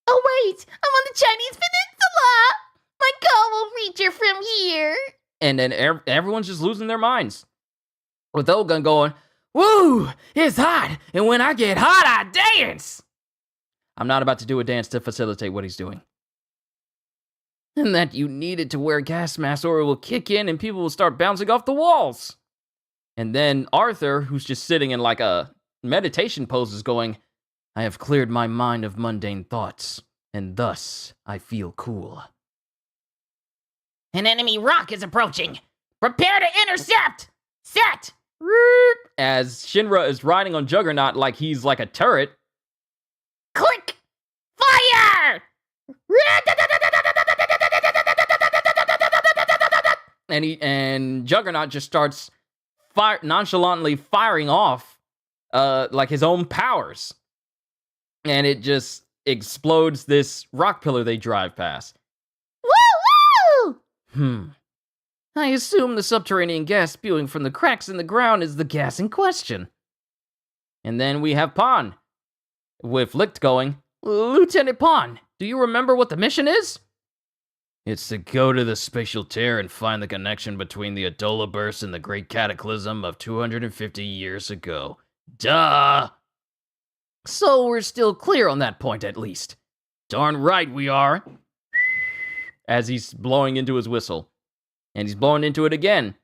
[SPEAKER 2] Oh, wait. I'm on the Chinese Peninsula. My call will reach her from here.
[SPEAKER 1] And then everyone's just losing their minds. With Ogun going, woo, it's hot. And when I get hot, I dance. I'm not about to do a dance to facilitate what he's doing. And that you needed to wear gas masks or it will kick in and people will start bouncing off the walls. And then Arthur, who's just sitting in like a meditation pose, is going, I have cleared my mind of mundane thoughts, and thus I feel cool.
[SPEAKER 3] An enemy rock is approaching. Prepare to intercept. Set.
[SPEAKER 1] As Shinra is riding on Juggernaut like he's like a turret.
[SPEAKER 3] Click. Fire!
[SPEAKER 1] And Juggernaut just starts nonchalantly firing off like his own powers. And it just explodes this rock pillar they drive past.
[SPEAKER 2] Woo-woo!
[SPEAKER 1] I assume the subterranean gas spewing from the cracks in the ground is the gas in question. And then we have Pan, with Licht going, Lieutenant Pan, do you remember what the mission is?
[SPEAKER 4] It's to go to the spatial tear and find the connection between the Adola burst and the Great Cataclysm of 250 years ago. Duh!
[SPEAKER 1] So we're still clear on that point, at least.
[SPEAKER 4] Darn right we are.
[SPEAKER 1] As he's blowing into his whistle. And he's blowing into it again.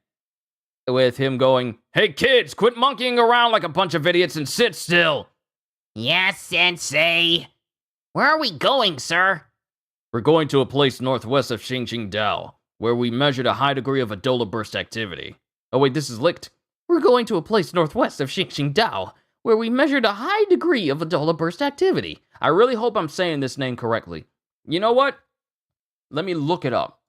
[SPEAKER 1] with him going, "Hey kids, quit monkeying around like a bunch of idiots and sit still."
[SPEAKER 3] Yes, Sensei. Where are we going, sir?
[SPEAKER 1] We're going to a place northwest of Xingqingdao, where we measured a high degree of Adola burst activity. Oh wait, this is licked. We're going to a place northwest of Xingqingdao, where we measured a high degree of Adola burst activity. I really hope I'm saying this name correctly. You know what? Let me look it up.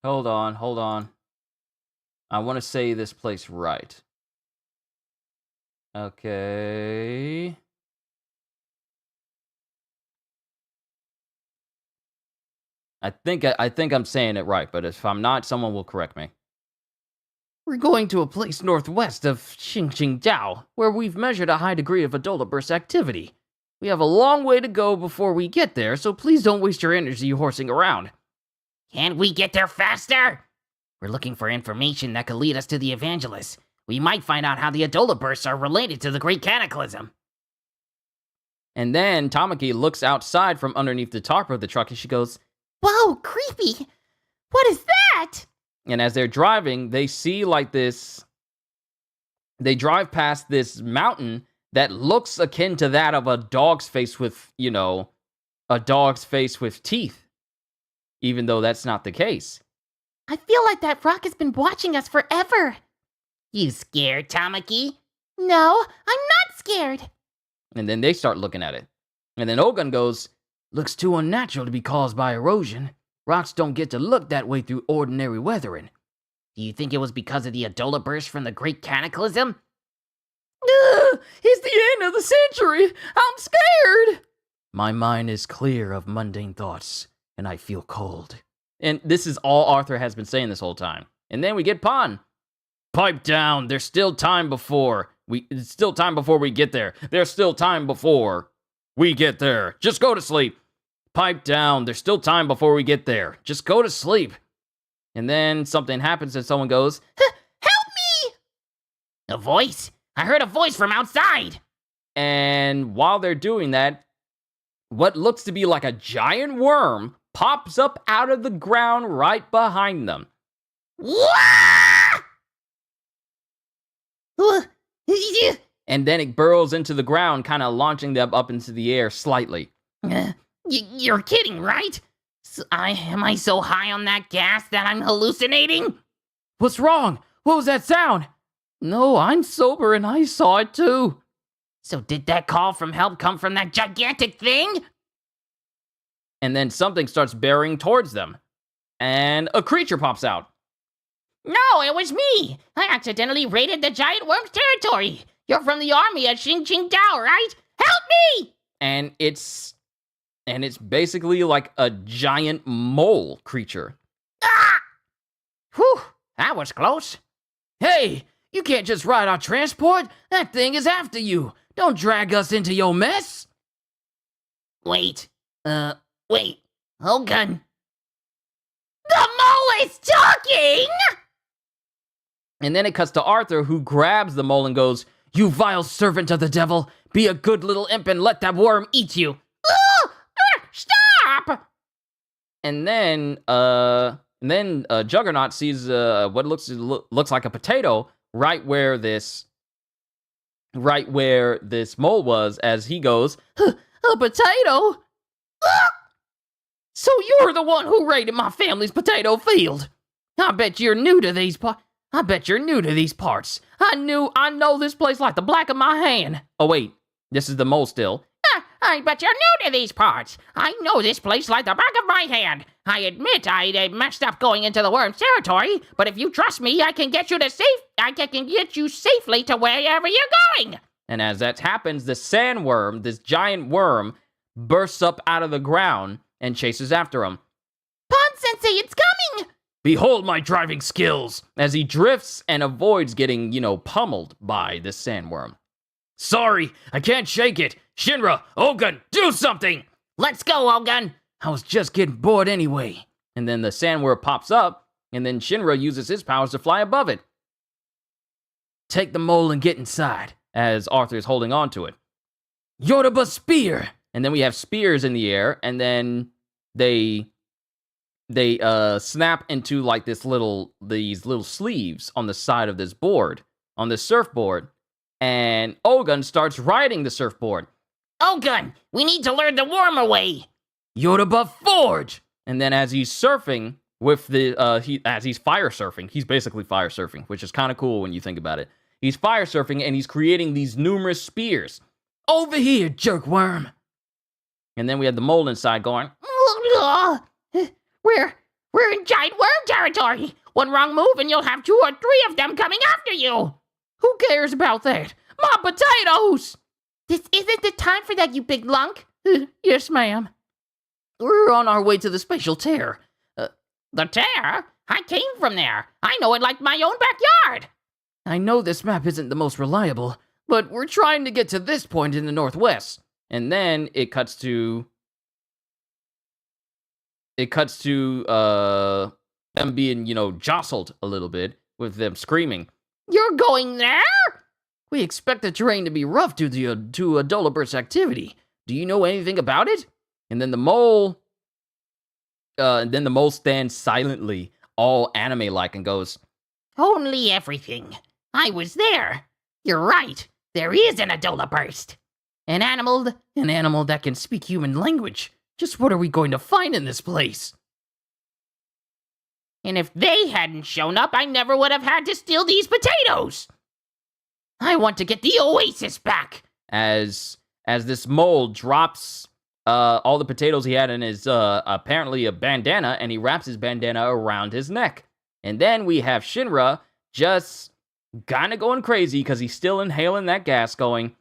[SPEAKER 1] Hold on. I want to say this place right. Okay. I think I'm saying it right, but if I'm not, someone will correct me. We're going to a place northwest of Xingqingdao, where we've measured a high degree of Adola burst activity. We have a long way to go before we get there, so please don't waste your energy horsing around.
[SPEAKER 3] Can't we get there faster? We're looking for information that could lead us to the Evangelist. We might find out how the Adola bursts are related to the Great Cataclysm.
[SPEAKER 1] And then Tamaki looks outside from underneath the tarp of the truck and she goes,
[SPEAKER 2] Whoa, creepy! What is that?
[SPEAKER 1] and as they're driving, they see like this. They drive past this mountain that looks akin to that of a dog's face with, a dog's face with teeth, even though that's not the case.
[SPEAKER 2] I feel like that rock has been watching us forever.
[SPEAKER 3] You scared, Tamaki?
[SPEAKER 2] No, I'm not scared.
[SPEAKER 1] And then they start looking at it. And then Ogun goes, "Looks too unnatural to be caused by erosion. Rocks don't get to look that way through ordinary weathering."
[SPEAKER 3] Do you think it was because of the Adola burst from the Great Cataclysm?
[SPEAKER 1] It's the end of the century. I'm scared. My mind is clear of mundane thoughts, and I feel cold. And this is all Arthur has been saying this whole time. And then we get Pan. Pipe down. There's still time before we get there. There's still time before we get there. Just go to sleep. Pipe down. There's still time before we get there. Just go to sleep. And then something happens and someone goes,
[SPEAKER 2] Help me!
[SPEAKER 3] A voice? I heard a voice from outside.
[SPEAKER 1] and while they're doing that, what looks to be like a giant worm pops up out of the ground right behind them. And then it burrows into the ground, kind of launching them up into the air slightly.
[SPEAKER 3] You're kidding, right? Am I so high on that gas that I'm hallucinating?
[SPEAKER 1] What's wrong? What was that sound? No, I'm sober and I saw it too.
[SPEAKER 3] So did that call from help come from that gigantic thing?
[SPEAKER 1] And then something starts bearing towards them. And a creature pops out.
[SPEAKER 3] No, it was me. I accidentally raided the giant worm's territory. You're from the army at Xingqingdao, right? Help me!
[SPEAKER 1] And it's basically like a giant mole creature.
[SPEAKER 3] Ah! Whew, that was close.
[SPEAKER 1] Hey, you can't just ride our transport. That thing is after you. Don't drag us into your mess.
[SPEAKER 3] Wait. Hogan. The mole is talking!
[SPEAKER 1] And then it cuts to Arthur, who grabs the mole and goes, "You vile servant of the devil, be a good little imp and let that worm eat you."
[SPEAKER 3] Stop!
[SPEAKER 1] And then Juggernaut sees what looks like a potato right where this mole was, as he goes, "A potato? So you're the one who raided my family's potato field. I bet you're new to these parts. I know this place like the back of my hand." Oh wait, this is the mole still.
[SPEAKER 3] I bet you're new to these parts. I know this place like the back of my hand. I admit I messed up going into the worm's territory, but if you trust me, I can get you safely to wherever you're going.
[SPEAKER 1] And as that happens, the sandworm, this giant worm, bursts up out of the ground and chases after him.
[SPEAKER 2] Pond-sensei, it's coming!
[SPEAKER 1] Behold my driving skills! As he drifts and avoids getting, pummeled by this sandworm.
[SPEAKER 4] Sorry, I can't shake it. Shinra, Ogun, do something!
[SPEAKER 3] Let's go, Ogun!
[SPEAKER 1] I was just getting bored anyway. And then the sandworm pops up, and then Shinra uses his powers to fly above it. Take the mole and get inside, as Arthur is holding on to it. Yoruba spear! And then we have spears in the air, and then they snap into like these little sleeves on the side of this board, on this surfboard. And Ogun starts riding the surfboard.
[SPEAKER 3] Ogun, we need to learn the worm away.
[SPEAKER 1] Yoruba forge! And then as he's surfing with as he's fire surfing, he's basically fire surfing, which is kind of cool when you think about it. He's fire surfing and he's creating these numerous spears. Over here, jerkworm! And then we have the mole inside going,
[SPEAKER 3] We're in giant worm territory. One wrong move and you'll have 2 or 3 of them coming after you.
[SPEAKER 1] who cares about that? My potatoes!
[SPEAKER 2] This isn't the time for that, you big lunk.
[SPEAKER 1] Yes, ma'am. We're on our way to the spatial tear.
[SPEAKER 3] The tear? I came from there. I know it like my own backyard.
[SPEAKER 1] I know this map isn't the most reliable, but we're trying to get to this point in the northwest. And then it cuts to them being, jostled a little bit with them screaming.
[SPEAKER 3] You're going there?
[SPEAKER 1] We expect the terrain to be rough due to a Dolaburt's activity. Do you know anything about it? And then the mole stands silently, all anime-like, and goes,
[SPEAKER 3] Only everything. I was there. You're right. There is an Adola burst.
[SPEAKER 1] An animal that can speak human language. Just what are we going to find in this place?
[SPEAKER 3] And if they hadn't shown up, I never would have had to steal these potatoes. I want to get the oasis back.
[SPEAKER 1] As this mole drops all the potatoes he had in his apparently a bandana, and he wraps his bandana around his neck. And then we have Shinra just kind of going crazy because he's still inhaling that gas, going,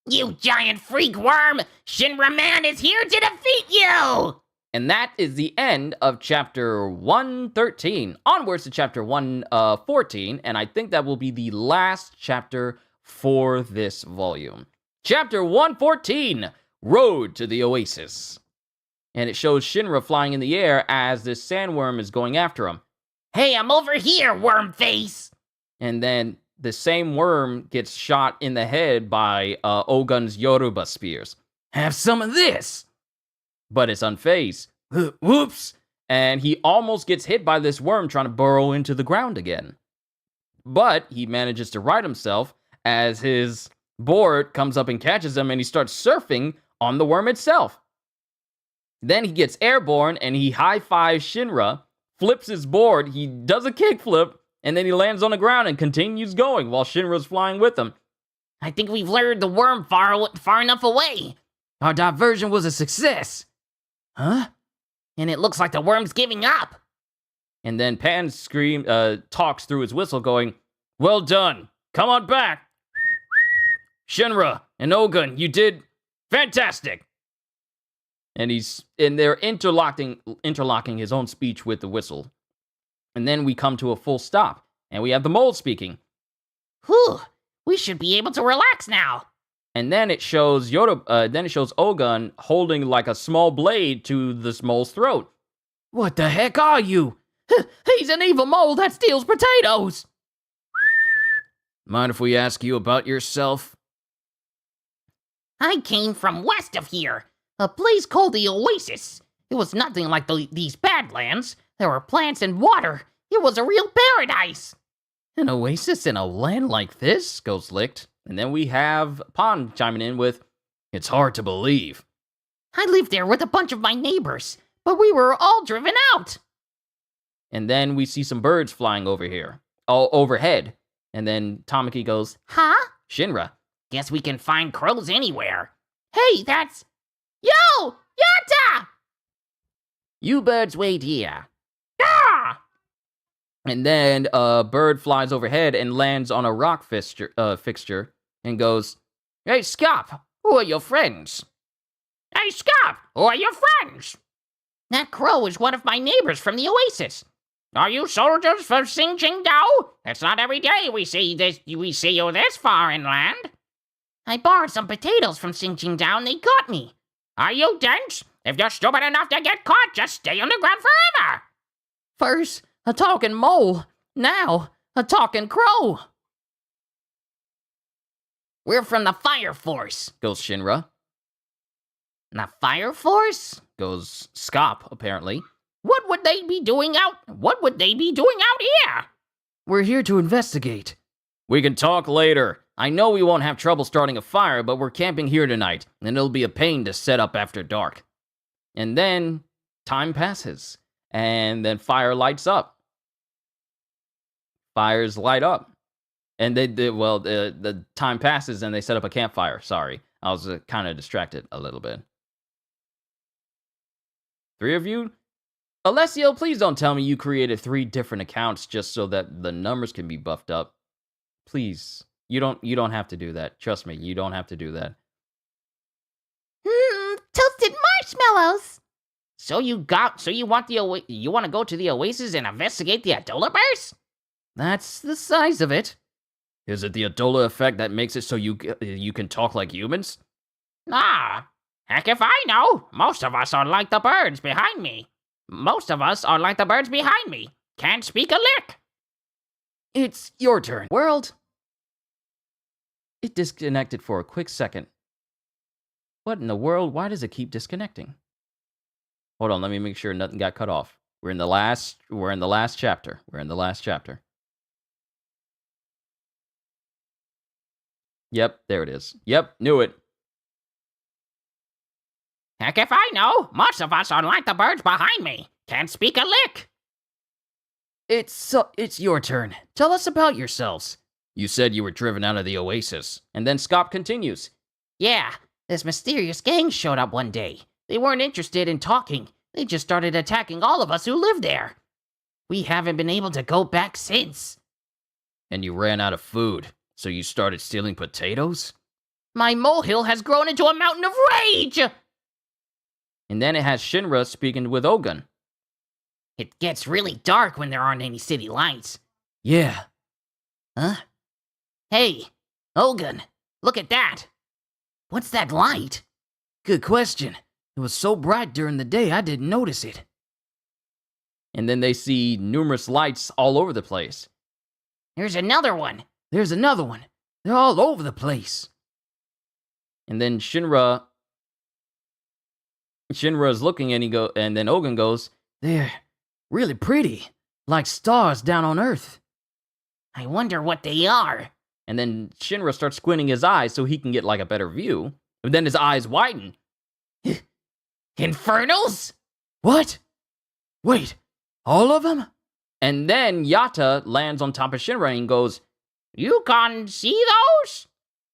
[SPEAKER 3] You giant freak worm! Shinra Man is here to defeat you!
[SPEAKER 1] And that is the end of chapter 113. Onwards to chapter 114, and I think that will be the last chapter for this volume. Chapter 114, Road to the Oasis. And it shows Shinra flying in the air as this sandworm is going after him.
[SPEAKER 3] Hey, I'm over here, worm face!
[SPEAKER 1] And then the same worm gets shot in the head by Ogun's Yoruba spears. Have some of this! But it's unfazed. Whoops! And he almost gets hit by this worm trying to burrow into the ground again. But he manages to right himself as his board comes up and catches him, and he starts surfing on the worm itself. Then he gets airborne and he high-fives Shinra, flips his board, he does a kickflip, and then he lands on the ground and continues going while Shinra's flying with him.
[SPEAKER 3] I think we've lured the worm far enough away.
[SPEAKER 1] Our diversion was a success. Huh?
[SPEAKER 3] And it looks like the worm's giving up.
[SPEAKER 1] And then Pan talks through his whistle going, Well done. Come on back. Shinra and Ogun, you did fantastic. And they're interlocking his own speech with the whistle. And then we come to a full stop, and we have the mole speaking.
[SPEAKER 3] Whew, we should be able to relax now.
[SPEAKER 1] And then it shows Ogun holding like a small blade to this mole's throat. What the heck are you? He's an evil mole that steals potatoes. Mind if we ask you about yourself?
[SPEAKER 3] I came from west of here, a place called the Oasis. It was nothing like these Badlands. There were plants and water. It was a real paradise.
[SPEAKER 1] An oasis in a land like this? Goes Licked. And then we have Pond chiming in with, It's hard to believe.
[SPEAKER 3] I lived there with a bunch of my neighbors, but we were all driven out.
[SPEAKER 1] And then we see some birds flying overhead. And then Tamaki goes,
[SPEAKER 3] Huh?
[SPEAKER 1] Shinra.
[SPEAKER 3] Guess we can find crows anywhere. Hey, that's... Yo! Yata! You birds wait here. Ah!
[SPEAKER 1] And then a bird flies overhead and lands on a rock fixture and goes, Hey, Scop, who are your friends?
[SPEAKER 3] Hey, Scop, who are your friends? That crow is one of my neighbors from the Oasis. Are you soldiers for Sing Ching Dao? It's not every day we see you this far inland. I borrowed some potatoes from Sing Ching Down. They got me. Are you dense? If you're stupid enough to get caught, just stay on the ground forever.
[SPEAKER 1] First, a talking mole. Now, a talking crow.
[SPEAKER 3] We're from the Fire Force,
[SPEAKER 1] Goes Shinra.
[SPEAKER 3] The Fire Force?
[SPEAKER 1] Goes Scop, apparently.
[SPEAKER 3] What would they be doing out here?
[SPEAKER 1] We're here to investigate. We can talk later. I know we won't have trouble starting a fire, but we're camping here tonight, and it'll be a pain to set up after dark. And then time passes, and then fire lights up. Fires light up. And the time passes, and they set up a campfire. Sorry, I was kind of distracted a little bit. 3 of you? Alessio, please don't tell me you created 3 different accounts just so that the numbers can be buffed up. Please. You don't have to do that. Trust me, you don't have to do that.
[SPEAKER 2] Toasted marshmallows.
[SPEAKER 3] So you want to go to the Oasis and investigate the Adola Bears?
[SPEAKER 1] That's the size of it. Is it the Adola effect that makes it so you can talk like humans?
[SPEAKER 3] Nah, heck if I know. Most of us are like the birds behind me. Can't speak a lick.
[SPEAKER 1] It's your turn. World. It disconnected for a quick second. What in the world? Why does it keep disconnecting? Hold on, let me make sure nothing got cut off. We're in the last chapter. Yep, there it is. Yep, knew it.
[SPEAKER 3] Heck if I know. Most of us are like the birds behind me. Can't speak a lick.
[SPEAKER 1] It's your turn. Tell us about yourselves. You said you were driven out of the Oasis. And then Scop continues.
[SPEAKER 3] Yeah, this mysterious gang showed up one day. They weren't interested in talking. They just started attacking all of us who lived there. We haven't been able to go back since.
[SPEAKER 1] And you ran out of food, so you started stealing potatoes?
[SPEAKER 3] My molehill has grown into a mountain of rage!
[SPEAKER 1] And then it has Shinra speaking with Ogun.
[SPEAKER 3] It gets really dark when there aren't any city lights.
[SPEAKER 1] Yeah.
[SPEAKER 3] Huh? Hey, Ogun, look at that. What's that light?
[SPEAKER 1] Good question. It was so bright during the day, I didn't notice it. And then they see numerous lights all over the place.
[SPEAKER 3] There's another one.
[SPEAKER 1] There's another one. They're all over the place. And then Shinra's looking and then Ogun goes, they're really pretty, like stars down on Earth.
[SPEAKER 3] I wonder what they are.
[SPEAKER 1] And then Shinra starts squinting his eyes so he can get like a better view. But then his eyes widen.
[SPEAKER 3] Infernals?
[SPEAKER 1] What? Wait, all of them? And then Yatta lands on top of Shinra and goes,
[SPEAKER 3] You can see those?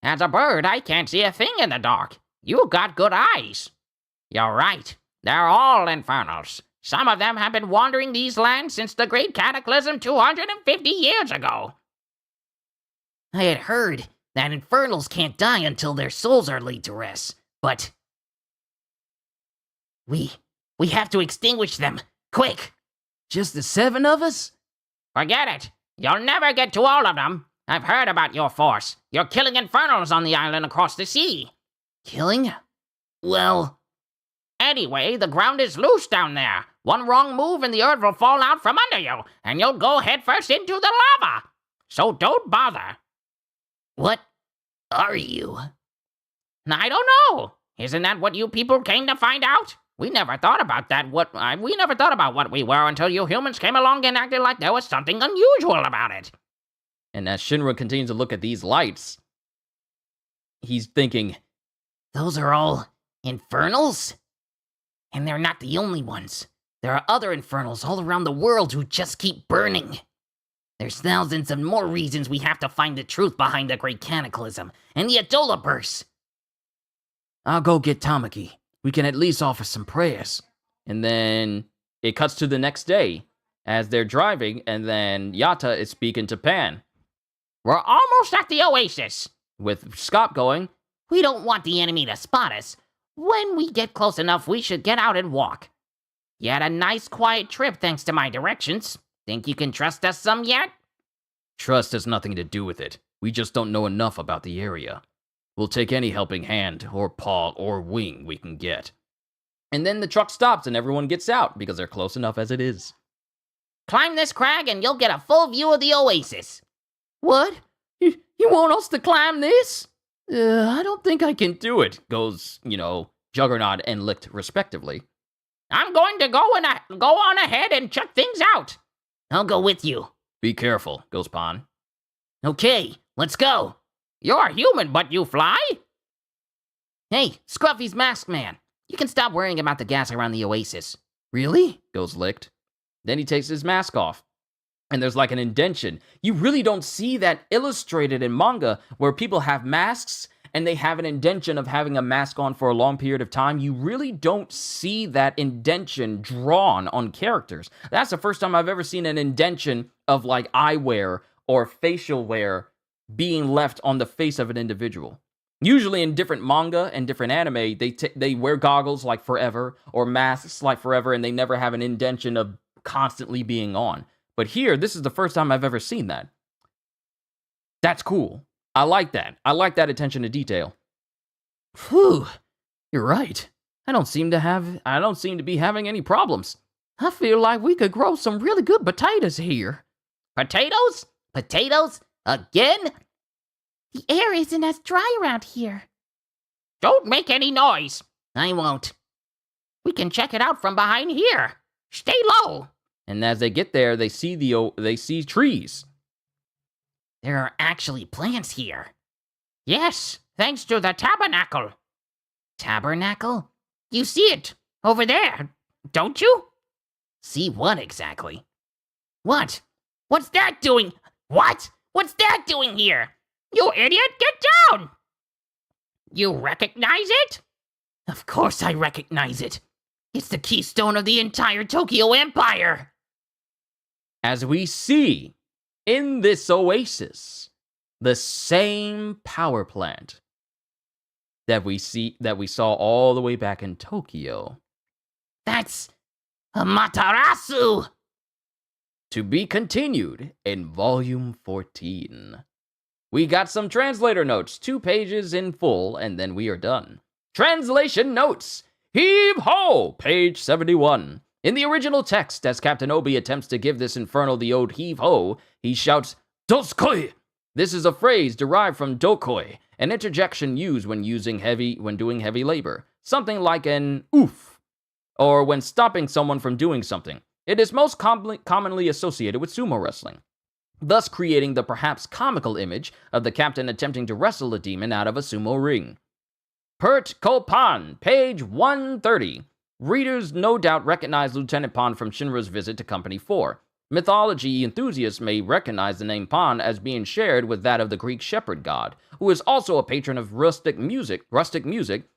[SPEAKER 3] As a bird, I can't see a thing in the dark. You got good eyes. You're right. They're all infernals. Some of them have been wandering these lands since the Great Cataclysm 250 years ago. I had heard that infernals can't die until their souls are laid to rest, but we have to extinguish them, quick!
[SPEAKER 1] Just the 7 of us?
[SPEAKER 3] Forget it! You'll never get to all of them! I've heard about your force. You're killing infernals on the island across the sea.
[SPEAKER 1] Killing?
[SPEAKER 3] Well, anyway, the ground is loose down there. One wrong move and the earth will fall out from under you, and you'll go headfirst into the lava. So don't bother. What are you? I don't know. Isn't that what you people came to find out? We never thought about that. We never thought about what we were until you humans came along and acted like there was something unusual about it.
[SPEAKER 1] And as Shinra continues to look at these lights, he's thinking,
[SPEAKER 3] those are all infernals? And they're not the only ones. There are other infernals all around the world who just keep burning. There's thousands of more reasons we have to find the truth behind the Great Cataclysm and the Adola Burst.
[SPEAKER 1] I'll go get Tamaki. We can at least offer some prayers. And then it cuts to the next day as they're driving, and then Yatta is speaking to Pan.
[SPEAKER 3] We're almost at the Oasis.
[SPEAKER 1] With Scop going,
[SPEAKER 3] we don't want the enemy to spot us. When we get close enough, we should get out and walk. You had a nice quiet trip thanks to my directions. Think you can trust us some yet?
[SPEAKER 1] Trust has nothing to do with it. We just don't know enough about the area.
[SPEAKER 4] We'll take any helping hand, or paw, or wing we can get.
[SPEAKER 1] And then the truck stops and everyone gets out because they're close enough as it is.
[SPEAKER 3] Climb this crag and you'll get a full view of the oasis.
[SPEAKER 1] What? You want us to climb this? I don't think I can do it, goes, Juggernaut and Licht respectively.
[SPEAKER 3] I'm going to go on ahead and check things out. I'll go with you.
[SPEAKER 4] Be careful, goes Pan.
[SPEAKER 3] Okay, let's go. You're human, but you fly? Hey, Scruffy's Mask Man. You can stop worrying about the gas around the oasis.
[SPEAKER 1] Really? Goes Licht. Then he takes his mask off. And there's like an indention. You really don't see that illustrated in manga where people have masks and they have an indention of having a mask on for a long period of time. You really don't see that indention drawn on characters. That's the first time I've ever seen an indention of like eyewear or facial wear being left on the face of an individual. Usually in different manga and different anime, they wear goggles like forever or masks like forever, and they never have an indention of constantly being on. But here, this is the first time I've ever seen that. That's cool. I like that. I like that attention to detail. Whew. You're right. I don't seem to be having any problems. I feel like we could grow some really good potatoes here.
[SPEAKER 3] Potatoes? Potatoes? Again?
[SPEAKER 2] The air isn't as dry around here.
[SPEAKER 3] Don't make any noise. I won't. We can check it out from behind here. Stay low.
[SPEAKER 1] And as they get there, they see trees.
[SPEAKER 3] There are actually plants here. Yes, thanks to the tabernacle. Tabernacle? You see it over there, don't you? See what exactly? What? What's that doing? What? What's that doing here? You idiot, get down! You recognize it? Of course I recognize it. It's the keystone of the entire Tokyo Empire.
[SPEAKER 1] As we see in this oasis, the same power plant that we saw all the way back in Tokyo.
[SPEAKER 3] That's Amaterasu!
[SPEAKER 1] To be continued in Volume 14. We got some translator notes, 2 pages in full, and then we are done. Translation notes! Heave ho! Page 71. In the original text, as Captain Obi attempts to give this infernal the ode heave ho, he shouts, Doskoi! This is a phrase derived from dokoi, an interjection used when doing heavy labor. Something like an oof, or when stopping someone from doing something. It is most commonly associated with sumo wrestling, thus creating the perhaps comical image of the captain attempting to wrestle a demon out of a sumo ring. Pert Kopan, page 130. Readers no doubt recognize Lieutenant Pan from Shinra's visit to Company 4. Mythology enthusiasts may recognize the name Pan as being shared with that of the Greek shepherd god, who is also a patron of rustic music,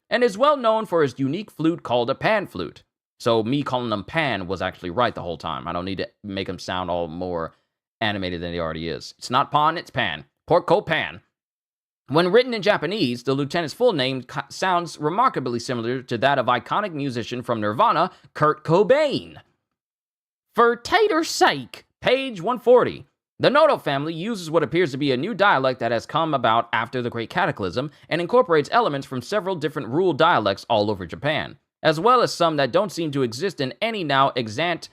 [SPEAKER 1] and is well known for his unique flute called a pan flute. So me calling him Pan was actually right the whole time. I don't need to make him sound all more animated than he already is. It's not Pan, it's Pan. Porco Pan. When written in Japanese, the lieutenant's full name sounds remarkably similar to that of iconic musician from Nirvana, Kurt Cobain. For tater's sake, page 140. The Noto family uses what appears to be a new dialect that has come about after the Great Cataclysm and incorporates elements from several different rural dialects all over Japan, as well as some that don't seem to exist in any now extant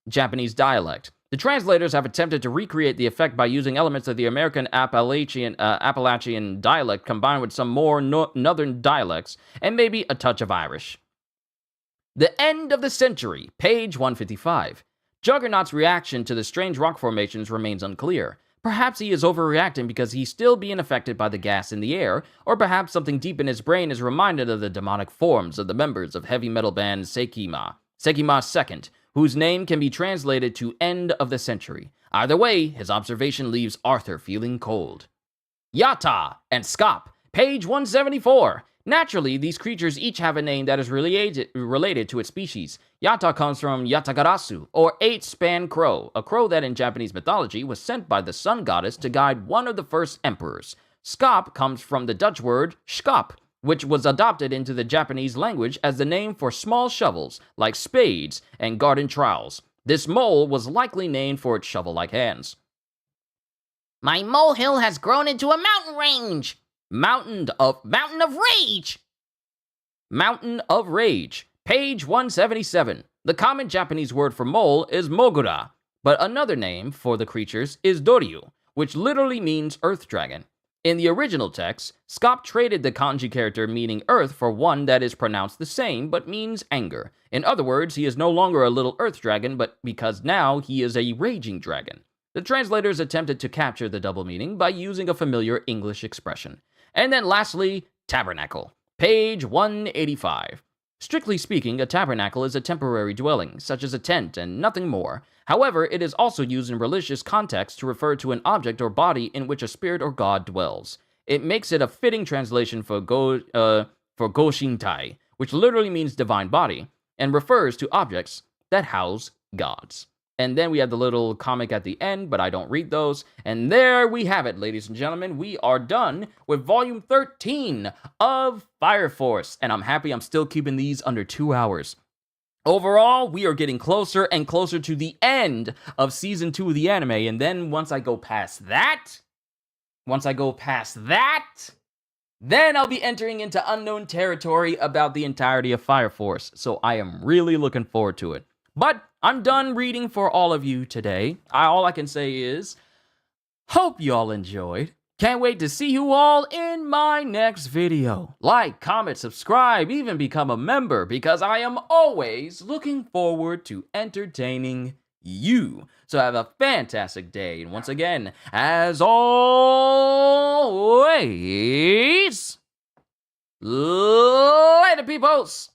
[SPEAKER 1] Japanese dialect. The translators have attempted to recreate the effect by using elements of the American Appalachian dialect combined with some more northern dialects and maybe a touch of Irish. The end of the century, page 155. Juggernaut's reaction to the strange rock formations remains unclear. Perhaps he is overreacting because he's still being affected by the gas in the air, or perhaps something deep in his brain is reminded of the demonic forms of the members of heavy metal band Sekima II, whose name can be translated to end of the century. Either way, his observation leaves Arthur feeling cold. Yata and Skop, page 174. Naturally, these creatures each have a name that is related to its species. Yata comes from Yatagarasu, or 8-span crow, a crow that in Japanese mythology was sent by the sun goddess to guide one of the first emperors. Skop comes from the Dutch word skop, which was adopted into the Japanese language as the name for small shovels, like spades and garden trowels. This mole was likely named for its shovel-like hands.
[SPEAKER 3] My molehill has grown into a mountain range.
[SPEAKER 1] Mountain of
[SPEAKER 3] Rage.
[SPEAKER 1] Mountain of Rage, page 177. The common Japanese word for mole is mogura, but another name for the creatures is doryu, which literally means earth dragon. In the original text, Scott traded the kanji character meaning earth for one that is pronounced the same but means anger. In other words, he is no longer a little earth dragon, but because now he is a raging dragon. The translators attempted to capture the double meaning by using a familiar English expression. And then lastly, tabernacle, page 185. Strictly speaking, a tabernacle is a temporary dwelling, such as a tent and nothing more. However, it is also used in religious context to refer to an object or body in which a spirit or god dwells. It makes it a fitting translation for Goshintai, which literally means divine body, and refers to objects that house gods. And then we have the little comic at the end, but I don't read those. And there we have it, ladies and gentlemen. We are done with volume 13 of Fire Force. And I'm happy I'm still keeping these under 2 hours. Overall, we are getting closer and closer to the end of season 2 of the anime. And then once I go past that, then I'll be entering into unknown territory about the entirety of Fire Force. So I am really looking forward to it. But I'm done reading for all of you today. All I can say is, hope you all enjoyed. Can't wait to see you all in my next video. Like, comment, subscribe, even become a member, because I am always looking forward to entertaining you. So have a fantastic day. And once again, as always, later, peoples.